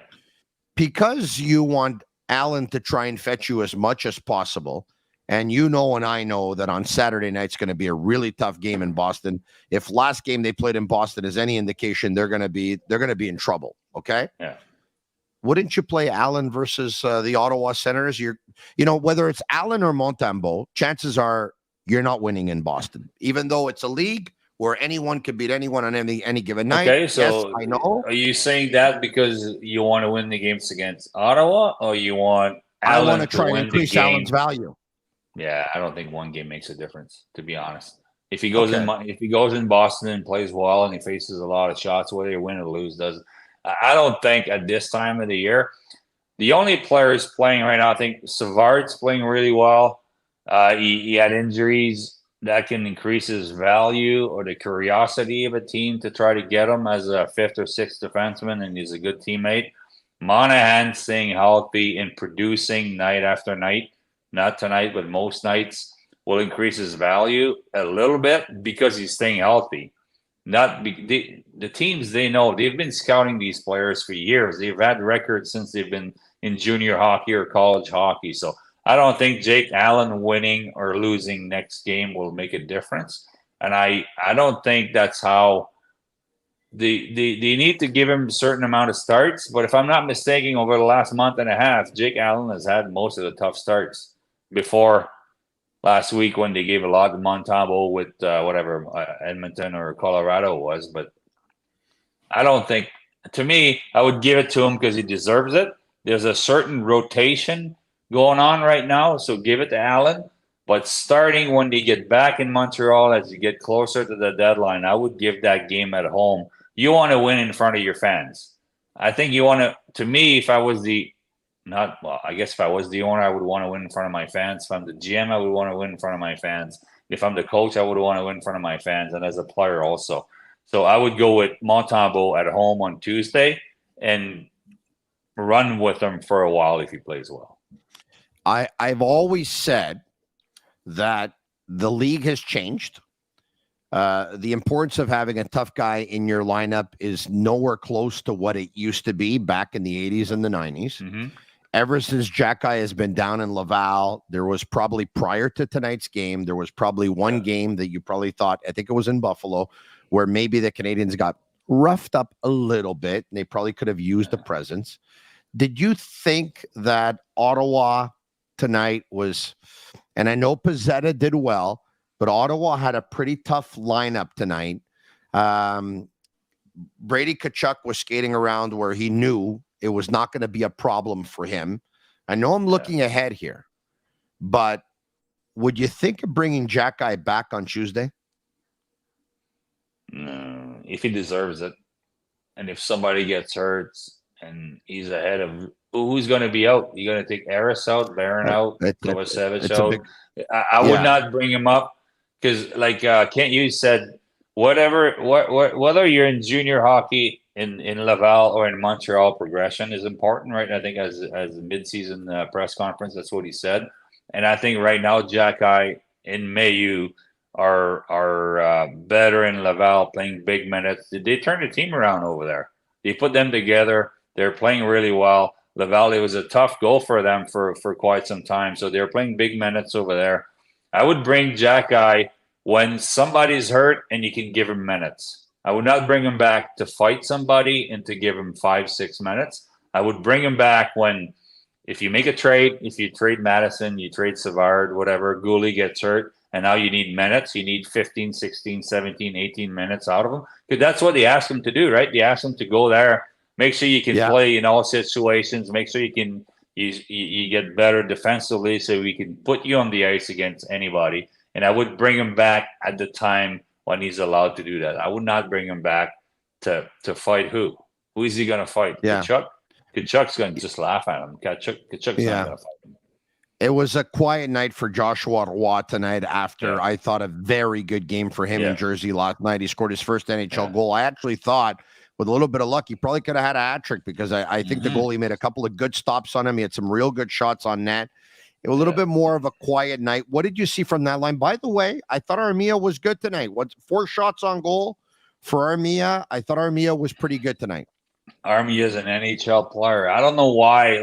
Because you want Allen to try and fetch you as much as possible, and and I know that on Saturday night's going to be a really tough game in Boston. If last game they played in Boston is any indication, they're going to be in trouble. Okay. Yeah. Wouldn't you play Allen versus the Ottawa Senators? Whether it's Allen or Montembeault, chances are you're not winning in Boston, even though it's a league where anyone could beat anyone on any given night. Okay, so yes, I know. Are you saying that because you want to win the games against Ottawa, or you want Allen I want to try and increase Allen's value? Yeah, I don't think one game makes a difference, to be honest. If he goes in Boston and plays well and he faces a lot of shots, whether you win or lose, I don't think at this time of the year, the only players playing right now, I think Savard's playing really well. He had injuries that can increase his value or the curiosity of a team to try to get him as a 5th or 6th defenseman, and he's a good teammate. Monahan staying healthy and producing night after night, not tonight, but most nights, will increase his value a little bit because he's staying healthy. The teams, they know, they've been scouting these players for years. They've had records since they've been in junior hockey or college hockey. So I don't think Jake Allen winning or losing next game will make a difference. And I don't think that's how they need to give him a certain amount of starts. But if I'm not mistaken, over the last month and a half, Jake Allen has had most of the tough starts before last week when they gave a lot to Montembeault with whatever Edmonton or Colorado was. But I don't think, to me, I would give it to him because he deserves it. There's a certain rotation going on right now, so give it to Allen. But starting when they get back in Montreal, as you get closer to the deadline, I would give that game at home. You want to win in front of your fans. I think you want to me, if I was the not well. I guess if I was the owner, I would want to win in front of my fans. If I'm the GM, I would want to win in front of my fans. If I'm the coach, I would want to win in front of my fans, and as a player also. So I would go with Montembeault at home on Tuesday and run with him for a while if he plays well. I've always said that the league has changed. The importance of having a tough guy in your lineup is nowhere close to what it used to be back in the 80s and the 90s. Mm-hmm. Ever since Jack Guy has been down in Laval, there was probably prior to tonight's game, there was probably one game that you probably thought, I think it was in Buffalo, where maybe the Canadiens got roughed up a little bit and they probably could have used the presence. Did you think that Ottawa tonight was, and I know Pizzetta did well, but Ottawa had a pretty tough lineup tonight. Brady Tkachuk was skating around where he knew it was not going to be a problem for him. I know I'm looking ahead here, but would you think of bringing Jack Guy back on Tuesday? No, if he deserves it. And if somebody gets hurt and he's ahead of who's going to be out, you're going to take Eris out, Barron out, Kovacevic out. I would not bring him up because, like Kent Hughes said, whether you're in junior hockey in Laval or in Montreal, progression is important, right? I think as a midseason press conference, that's what he said. And I think right now, Jack Guy and Mayu are better in Laval, playing big minutes. They turned the team around over there. They put them together. They're playing really well. Laval, it was a tough goal for them for quite some time. So they're playing big minutes over there. I would bring Jack Guy when somebody's hurt and you can give him minutes. I would not bring him back to fight somebody and to give him 5-6 minutes. I would bring him back when, if you make a trade, if you trade Madison, you trade Savard, whatever, Goalie gets hurt, and now you need minutes. You need 15, 16, 17, 18 minutes out of him. Because that's what they asked him to do, right? They asked him to go there, make sure you can play in all situations, make sure you get better defensively so we can put you on the ice against anybody. And I would bring him back at the time when he's allowed to do that. I would not bring him back to fight who? Who is he going to fight? Tkachuk? Tkachuk's going to just laugh at him. Tkachuk's not going to fight him. It was a quiet night for Joshua Roy tonight after I thought a very good game for him in Jersey last night. He scored his first NHL goal. I actually thought with a little bit of luck, he probably could have had a hat trick because I think the goalie made a couple of good stops on him. He had some real good shots on net. A little bit more of a quiet night. What did you see from that line? By the way, I thought Armia was good tonight. 4 shots on goal for Armia? I thought Armia was pretty good tonight. Armia is an NHL player. I don't know why.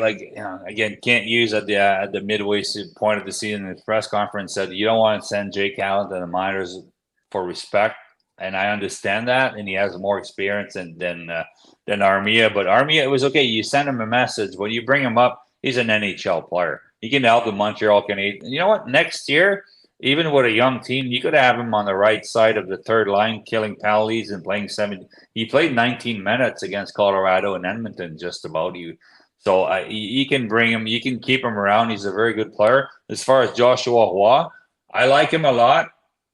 Again, Kent Hughes at the midway point of the season in his press conference said you don't want to send Jake Allen to the minors for respect, and I understand that. And he has more experience than Armia. But Armia, it was okay. You send him a message when you bring him up. He's an NHL player. He can help the Montreal Canadiens. You know what? Next year, even with a young team, you could have him on the right side of the third line, killing penalties and playing 7. He played 19 minutes against Colorado and Edmonton, just about. So you can bring him. You can keep him around. He's a very good player. As far as Joshua Roy, I like him a lot.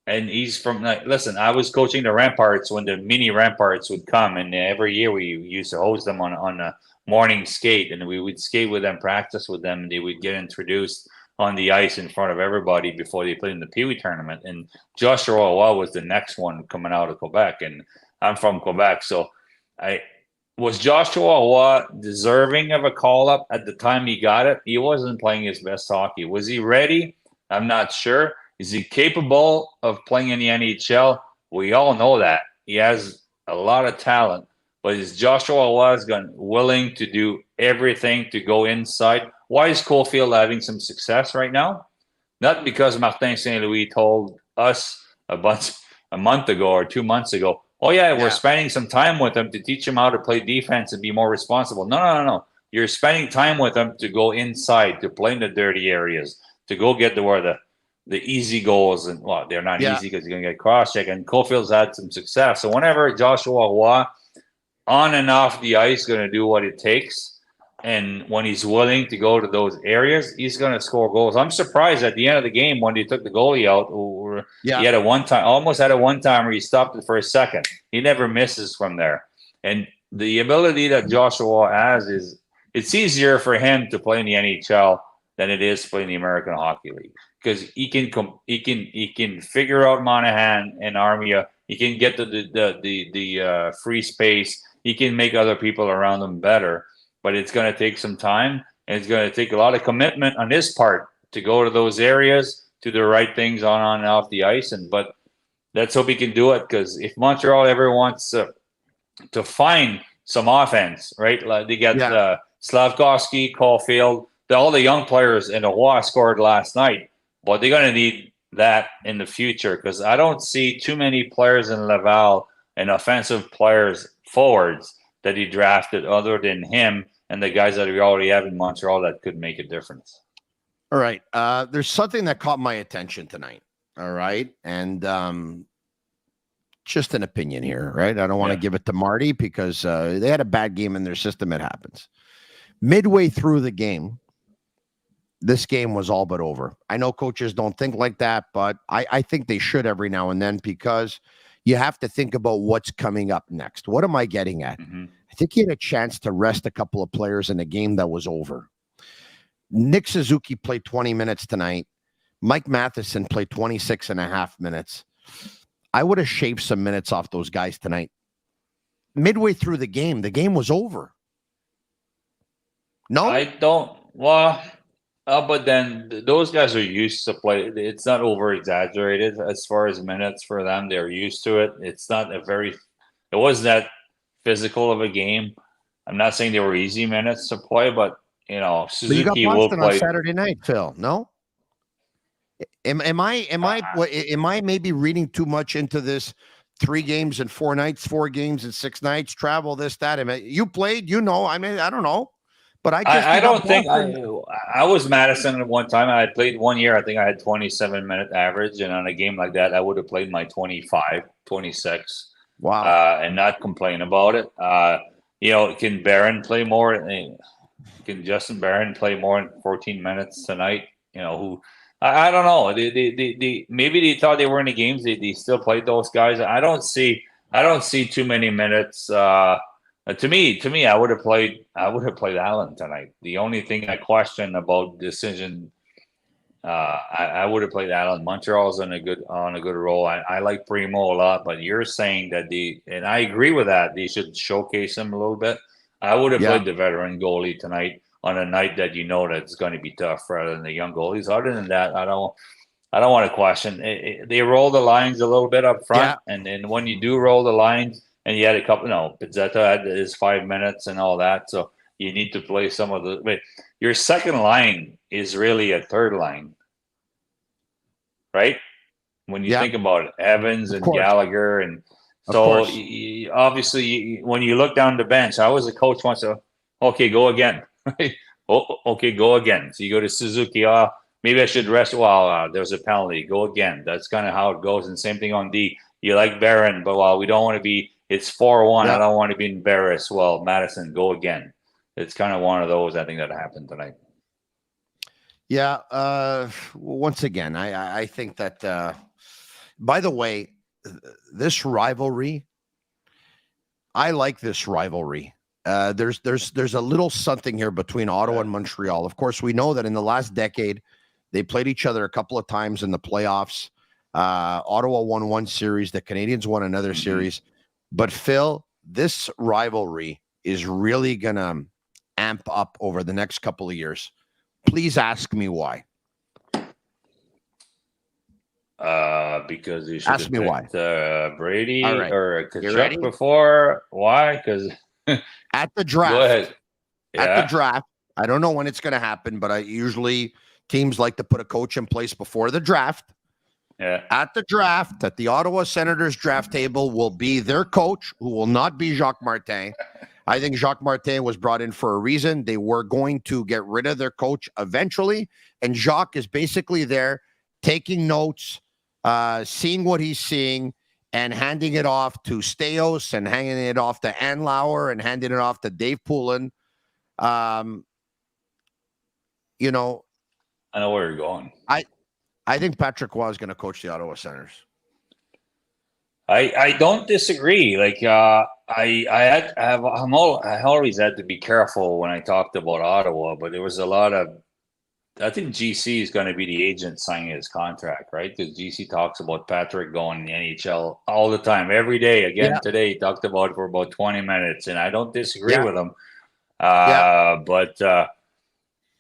And he's from, listen, I was coaching the Ramparts when the mini Ramparts would come. And every year we used to host them on a morning skate. And we would skate with them, practice with them. And they would get introduced on the ice in front of everybody before they played in the Pee Wee tournament. And Joshua Roy was the next one coming out of Quebec. And I'm from Quebec. So was Joshua Roy deserving of a call-up at the time he got it? He wasn't playing his best hockey. Was he ready? I'm not sure. Is he capable of playing in the NHL? We all know that. He has a lot of talent. But is Joshua Roy willing to do everything to go inside? Why is Caulfield having some success right now? Not because Martin St. Louis told us a month ago or 2 months ago, we're spending some time with him to teach him how to play defense and be more responsible. No. You're spending time with him to go inside, to play in the dirty areas, to go get the easy goals. And, they're not easy because you're going to get cross-checked. And Caulfield's had some success. So whenever Joshua Roy, on and off the ice, going to do what it takes, and when he's willing to go to those areas, he's going to score goals. I'm surprised at the end of the game when they took the goalie out. He had almost had a one-time where he stopped it for a second. He never misses from there. And the ability that Joshua has is it's easier for him to play in the NHL than it is to play in the American Hockey League because he can figure out Monahan and Armia. He can get the free space. He can make other people around him better, but it's going to take some time and it's going to take a lot of commitment on his part to go to those areas, to the right things on and off the ice. But let's hope he can do it because if Montreal ever wants to find some offense, right? Like they got Slavkovsky, Caulfield, all the young players in Ottawa scored last night, but they're going to need that in the future because I don't see too many players in Laval and offensive players forwards that he drafted other than him and the guys that we already have in Montreal that could make a difference. All right. There's something that caught my attention tonight. All right. And just an opinion here, right? I don't want to give it to Marty because they had a bad game in their system. It happens. Midway through the game, this game was all but over. I know coaches don't think like that, but I think they should every now and then because you have to think about what's coming up next. What am I getting at? Mm-hmm. I think he had a chance to rest a couple of players in a game that was over. Nick Suzuki played 20 minutes tonight. Mike Matheson played 26 and a half minutes. I would have shaved some minutes off those guys tonight. Midway through the game was over. No? I don't. Well, but then those guys are used to play. It's not over-exaggerated as far as minutes for them. They're used to it. It's not it wasn't that physical of a game. I'm not saying they were easy minutes to play, but Suzuki will play on Saturday night, Phil. No? Am I maybe reading too much into this? 3 games and 4 nights, 4 games and 6 nights, travel, this, that. You played, I mean, I don't know. But I don't think I was Madison at one time. I played 1 year. I think I had 27-minute average. And on a game like that, I would have played my 25, 26. Wow. And not complain about it. Can Barron play more? Can Justin Barron play more in 14 minutes tonight? I don't know. They maybe they thought they were in the games. They still played those guys. I don't see too many minutes. To me, I would have played Allen tonight. The only thing I question about decision, I would have played Allen. Montreal's on a good roll. I like Primo a lot, but you're saying that and I agree with that. They should showcase him a little bit. I would have played the veteran goalie tonight on a night that that's going to be tough rather than the young goalies. Other than that, I don't want to question. They roll the lines a little bit up front, and then when you do roll the lines, and you had a couple. Pizzetta had his 5 minutes and all that, so you need to play some of the. But your second line is really a third line, right? When you think about it, Evans and Gallagher, and so obviously when you look down the bench, I was a coach once. Okay, go again. Okay, go again. So you go to Suzuki. Maybe I should rest. Well, there's a penalty. Go again. That's kind of how it goes. And same thing on D. You like Barron, but we don't want to be. It's 4-1. I don't want to be embarrassed. Well, Madison, go again. It's kind of one of those. I think that happened tonight. Yeah. Once again, I think that. By the way, this rivalry. I like this rivalry. There's a little something here between Ottawa and Montreal. Of course, we know that in the last decade, they played each other a couple of times in the playoffs. Ottawa won one series. The Canadiens won another series. But Phil, this rivalry is really going to amp up over the next couple of years. Please ask me why. Because you should ask me why. Brady or Kachuk before. Why? Because at the draft. Go ahead. At the draft. I don't know when it's going to happen, but usually teams like to put a coach in place before the draft. Yeah. At the draft, at the Ottawa Senators draft table will be their coach, who will not be Jacques Martin. I think Jacques Martin was brought in for a reason. They were going to get rid of their coach eventually, and Jacques is basically there taking notes, seeing what he's seeing, and handing it off to Steos and handing it off to Anlauer and handing it off to Dave Poulin. I know where you're going. I think Patrick Roy is going to coach the Ottawa Senators. I don't disagree. Like I always had to be careful when I talked about Ottawa, but there was a lot of. I think GC is going to be the agent signing his contract, right? Because GC talks about Patrick going in the NHL all the time, every day. Again, today he talked about it for about 20 minutes, and I don't disagree with him. But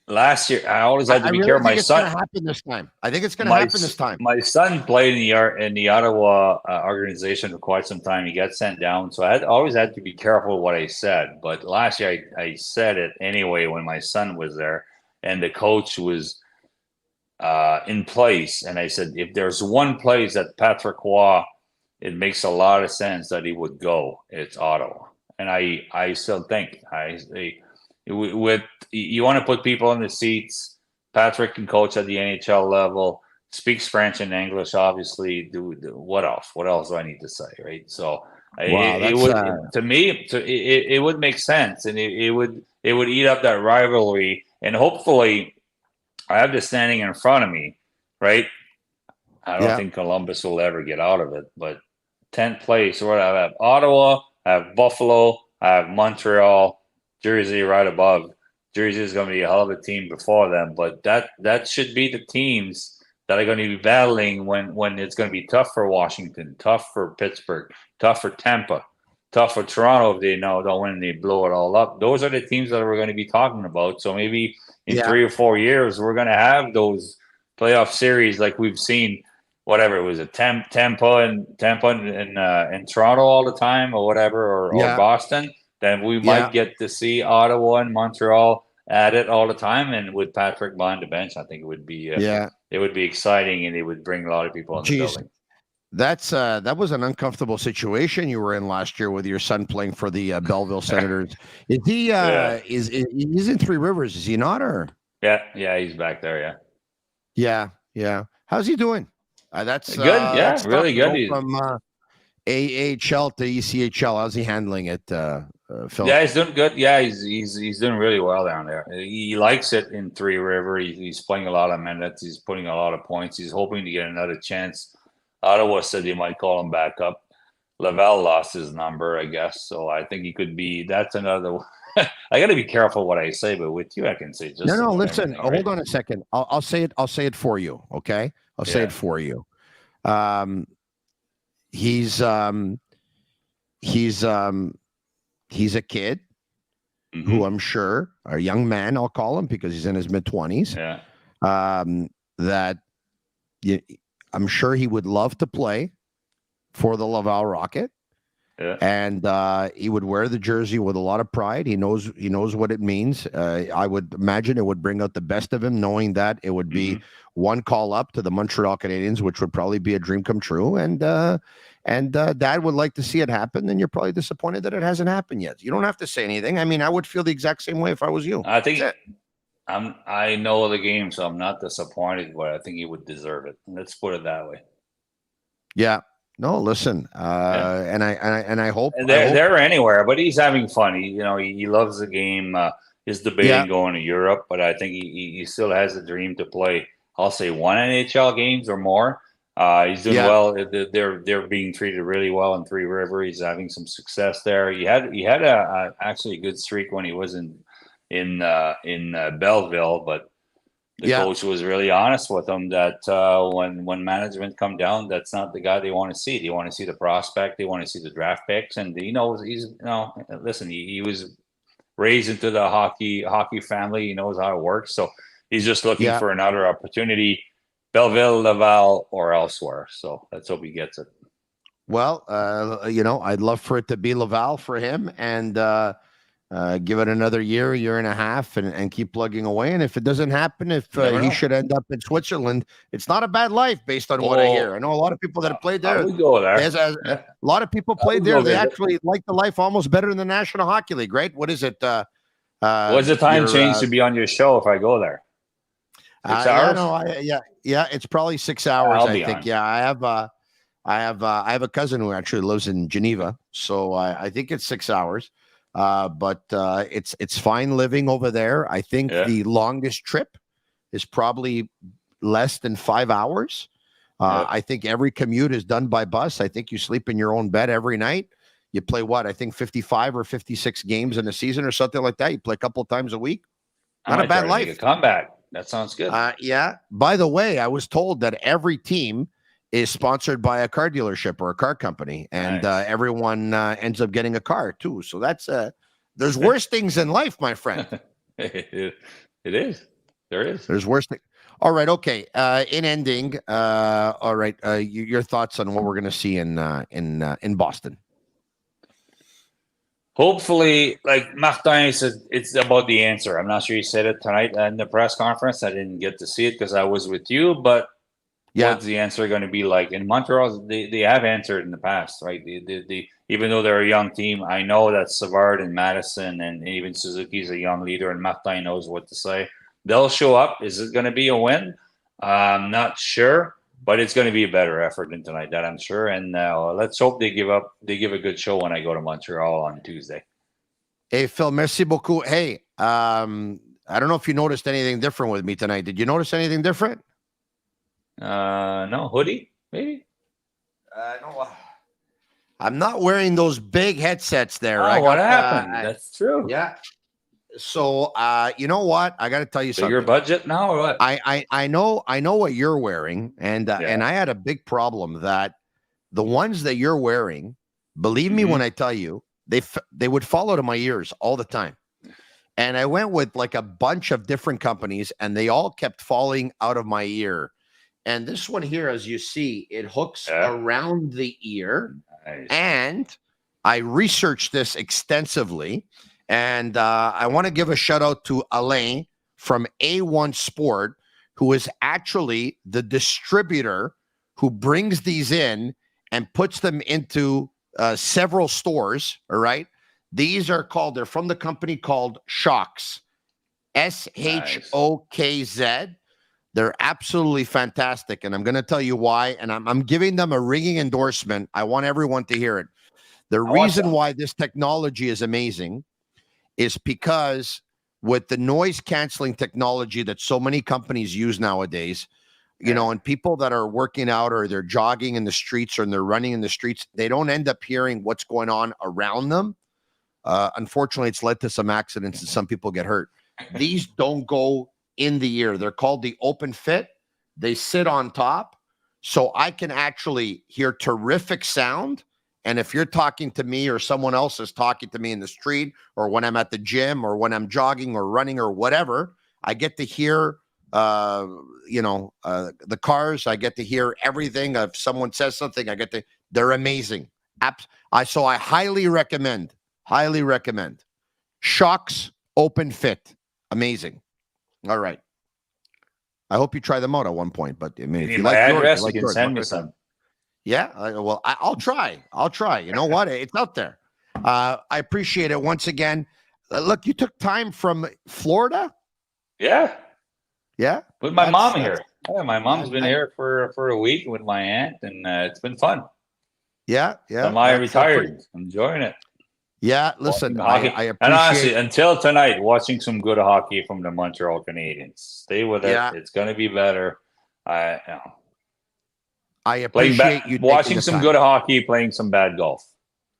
last year, I always had to be careful. My son, it's going to happen this time. I think it's going to happen this time. My son played in the Ottawa organization for quite some time. He got sent down, so I always had to be careful what I said. But last year, I said it anyway when my son was there. And the coach was in place. And I said, if there's one place that Patrick Roy, it makes a lot of sense that he would go, it's Ottawa. And I still think, with you want to put people in the seats. Patrick can coach at the NHL level, speaks French and English, obviously. What else? What else do I need to say, right? So it would make sense, and it would eat up that rivalry. And hopefully, I have this standing in front of me, right? I don't think Columbus will ever get out of it. But 10th place, where I have Ottawa, I have Buffalo, I have Montreal, Jersey right above. Jersey is going to be a hell of a team before them. But that should be the teams that are going to be battling when it's going to be tough for Washington, tough for Pittsburgh, tough for Tampa, tough for Toronto if they don't win and they blow it all up. Those are the teams that we're going to be talking about. So maybe in 3 or 4 years, we're going to have those playoff series like we've seen, whatever it was, Tampa and Toronto all the time or whatever, or Boston. Then we might get to see Ottawa and Montreal at it all the time. And with Patrick behind the bench, I think it would be it would be exciting, and it would bring a lot of people in the building. That was an uncomfortable situation you were in last year with your son playing for the Belleville Senators. Is he he's in Three Rivers? Is he not? Or he's back there. Yeah. How's he doing? That's good. That's really good. From AHL to ECHL, how's he handling it, Phil? Yeah, he's doing good. Yeah, he's doing really well down there. He likes it in Three River. He's playing a lot of minutes. He's putting a lot of points. He's hoping to get another chance. Ottawa said they might call him back up. Laval lost his number, I guess. So I think he could be. That's another. I got to be careful what I say, but with you, I can say just. No. Listen, hold on a second. I'll say it. I'll say it for you. Okay, I'll say it for you. He's a kid who I'm sure, a young man, I'll call him because he's in his mid-20s. I'm sure he would love to play for the Laval Rocket. And he would wear the jersey with a lot of pride. He knows what it means. I would imagine it would bring out the best of him, knowing that it would be one call up to the Montreal Canadiens, which would probably be a dream come true. And Dad would like to see it happen. And you're probably disappointed that it hasn't happened yet. You don't have to say anything. I mean, I would feel the exact same way if I was you. I think I know the game, so I'm not disappointed, but I think he would deserve it. Let's put it that way. Yeah. No, listen, and I hope they're anywhere, but he's having fun. He loves the game. He's debating going to Europe, but I think he still has a dream to play. I'll say one NHL games or more. He's doing well. They're being treated really well in Three River. He's having some success there. He had actually a good streak when he was in Belleville, but the coach was really honest with him that when management come down, that's not the guy they want to see. They want to see the prospect. They want to see the draft picks. And listen, he was raised into the hockey family. He knows how it works. So he's just looking for another opportunity, Belleville, Laval, or elsewhere. So let's hope he gets it. Well, I'd love for it to be Laval for him, and give it another year and a half, and keep plugging away. And if it doesn't happen, if he should end up in Switzerland, it's not a bad life based on what I hear. I know a lot of people that have played there. I would go there. A lot of people played there. They actually like the life almost better than the National Hockey League, right? What is it? What's the time change to be a show if I go there? 6 hours? It's probably 6 hours. I think. On. Yeah, I have a cousin who actually lives in Geneva, so I think it's 6 hours. But it's fine living over there. I think the longest trip is probably less than 5 hours. I think every commute is done by bus. I think you sleep in your own bed every night. You play what? I think 55 or 56 games in a season or something like that. You play a couple of times a week. Not a bad life. Make a comeback. That sounds good. Yeah. By the way, I was told that every team is sponsored by a car dealership or a car company, and everyone ends up getting a car too. So that's there's worse things in life, my friend. It is. There is. There's worse things. All right. Okay. In ending, all right. Your thoughts on what we're going to see in Boston? Hopefully, like Martin said, it's about the answer. I'm not sure he said it tonight in the press conference. I didn't get to see it because I was with you. But what's the answer going to be like? In Montreal, they have answered in the past, right? Even though they're a young team, I know that Savard and Madison and even Suzuki's a young leader, and Martin knows what to say. They'll show up. Is it going to be a win? I'm not sure. But it's going to be a better effort than tonight, that I'm sure. And let's hope they give a good show when I go to Montreal on Tuesday. Hey, Phil, merci beaucoup. Hey, I don't know if you noticed anything different with me tonight. Did you notice anything different? No, hoodie, maybe? No. I'm not wearing those big headsets there. Oh, what happened? That's true. Yeah. So, you know what? I got to tell you something. Your budget now or what? I know what you're wearing, and I had a big problem that the ones that you're wearing, believe me when I tell you, they would fall out of my ears all the time. And I went with like a bunch of different companies, and they all kept falling out of my ear. And this one here, as you see, it hooks around the ear. Nice. And I researched this extensively. And I want to give a shout out to Alain from A1 Sport, who is actually the distributor who brings these in and puts them into several stores. All right. These are they're from the company called Shokz, Shokz. They're absolutely fantastic. And I'm going to tell you why. And I'm giving them a ringing endorsement. I want everyone to hear it. The reason why this technology is amazing is because with the noise canceling technology that so many companies use nowadays, you know, and people that are working out or they're jogging in the streets or they're running in the streets, they don't end up hearing what's going on around them. Unfortunately, it's led to some accidents and some people get hurt. These don't go in the ear. They're called the open fit. They sit on top. So I can actually hear terrific sound. And if you're talking to me or someone else is talking to me in the street or when I'm at the gym or when I'm jogging or running or whatever, I get to hear, the cars. I get to hear everything. If someone says something, they're amazing. So I highly recommend Shokz Open Fit. Amazing. All right. I hope you try them out at one point, but I mean, if you like address, yours, you can send me some. Yeah, well, I'll try. You know what? It's out there. I appreciate it once again. Look, you took time from Florida? Yeah. Yeah? With my mom here. Yeah, my mom's been here for a week with my aunt, and it's been fun. Yeah. I retired. I'm enjoying it. Yeah, listen, I appreciate and honestly, until tonight, watching some good hockey from the Montreal Canadiens. Stay with it. It's going to be better. I appreciate you watching some good hockey, playing some bad golf.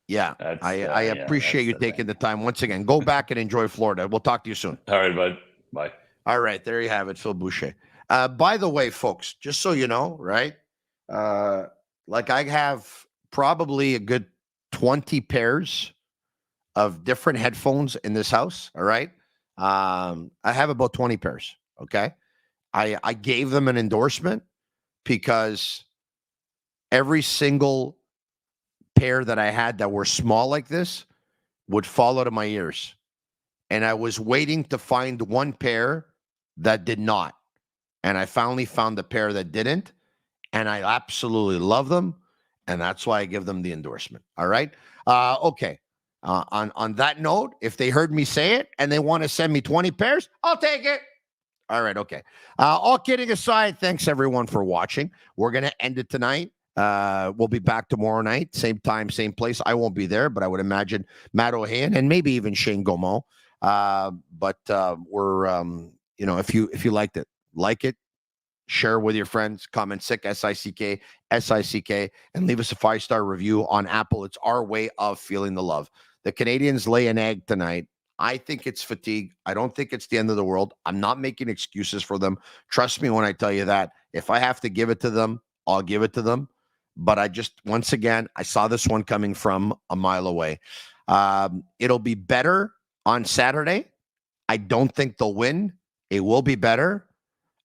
Yeah, I appreciate you taking the time. Once again, go back and enjoy Florida. We'll talk to you soon. All right, bud. Bye. All right, there you have it, Phil Boucher. By the way, folks, just so you know, right? Like I have probably a good 20 pairs of different headphones in this house. All right. I have about 20 pairs. Okay. I gave them an endorsement because every single pair that I had that were small like this would fall out of my ears. And I was waiting to find one pair that did not. And I finally found the pair that didn't. And I absolutely love them. And that's why I give them the endorsement. All right. Okay. On that note, if they heard me say it and they want to send me 20 pairs, I'll take it. All right. Okay. All kidding aside, thanks everyone for watching. We're going to end it tonight. We'll be back tomorrow night, same time, same place. I won't be there, but I would imagine Matt O'Hayan and maybe even Shane Gaumont. But we're, if you liked it, like it, share with your friends, comment sick, S-I-C-K, S-I-C-K, and leave us a 5-star review on Apple. It's our way of feeling the love. The Canadiens lay an egg tonight. I think it's fatigue. I don't think it's the end of the world. I'm not making excuses for them. Trust me when I tell you that. If I have to give it to them, I'll give it to them. But I just, once again, I saw this one coming from a mile away. It'll be better on Saturday. I don't think they'll win. It will be better.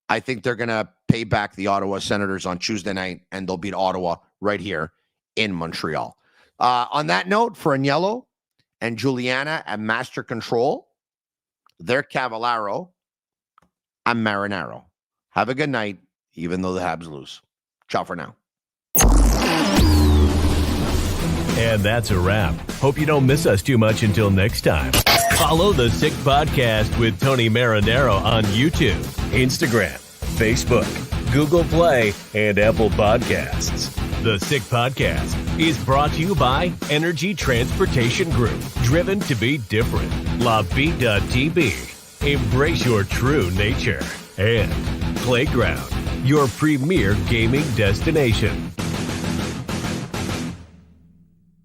I think they're going to pay back the Ottawa Senators on Tuesday night, and they'll beat Ottawa right here in Montreal. On that note, for Agnello and Juliana at Master Control, they're Cavallaro. I'm Marinaro. Have a good night, even though the Habs lose. Ciao for now. And that's a wrap. Hope you don't miss us too much until next time. Follow The Sick Podcast with Tony Marinaro on YouTube, Instagram, Facebook, Google Play, and Apple Podcasts. The Sick Podcast is brought to you by Energy Transportation Group, driven to be different. LaVie.tv, embrace your true nature. And Playground, your premier gaming destination.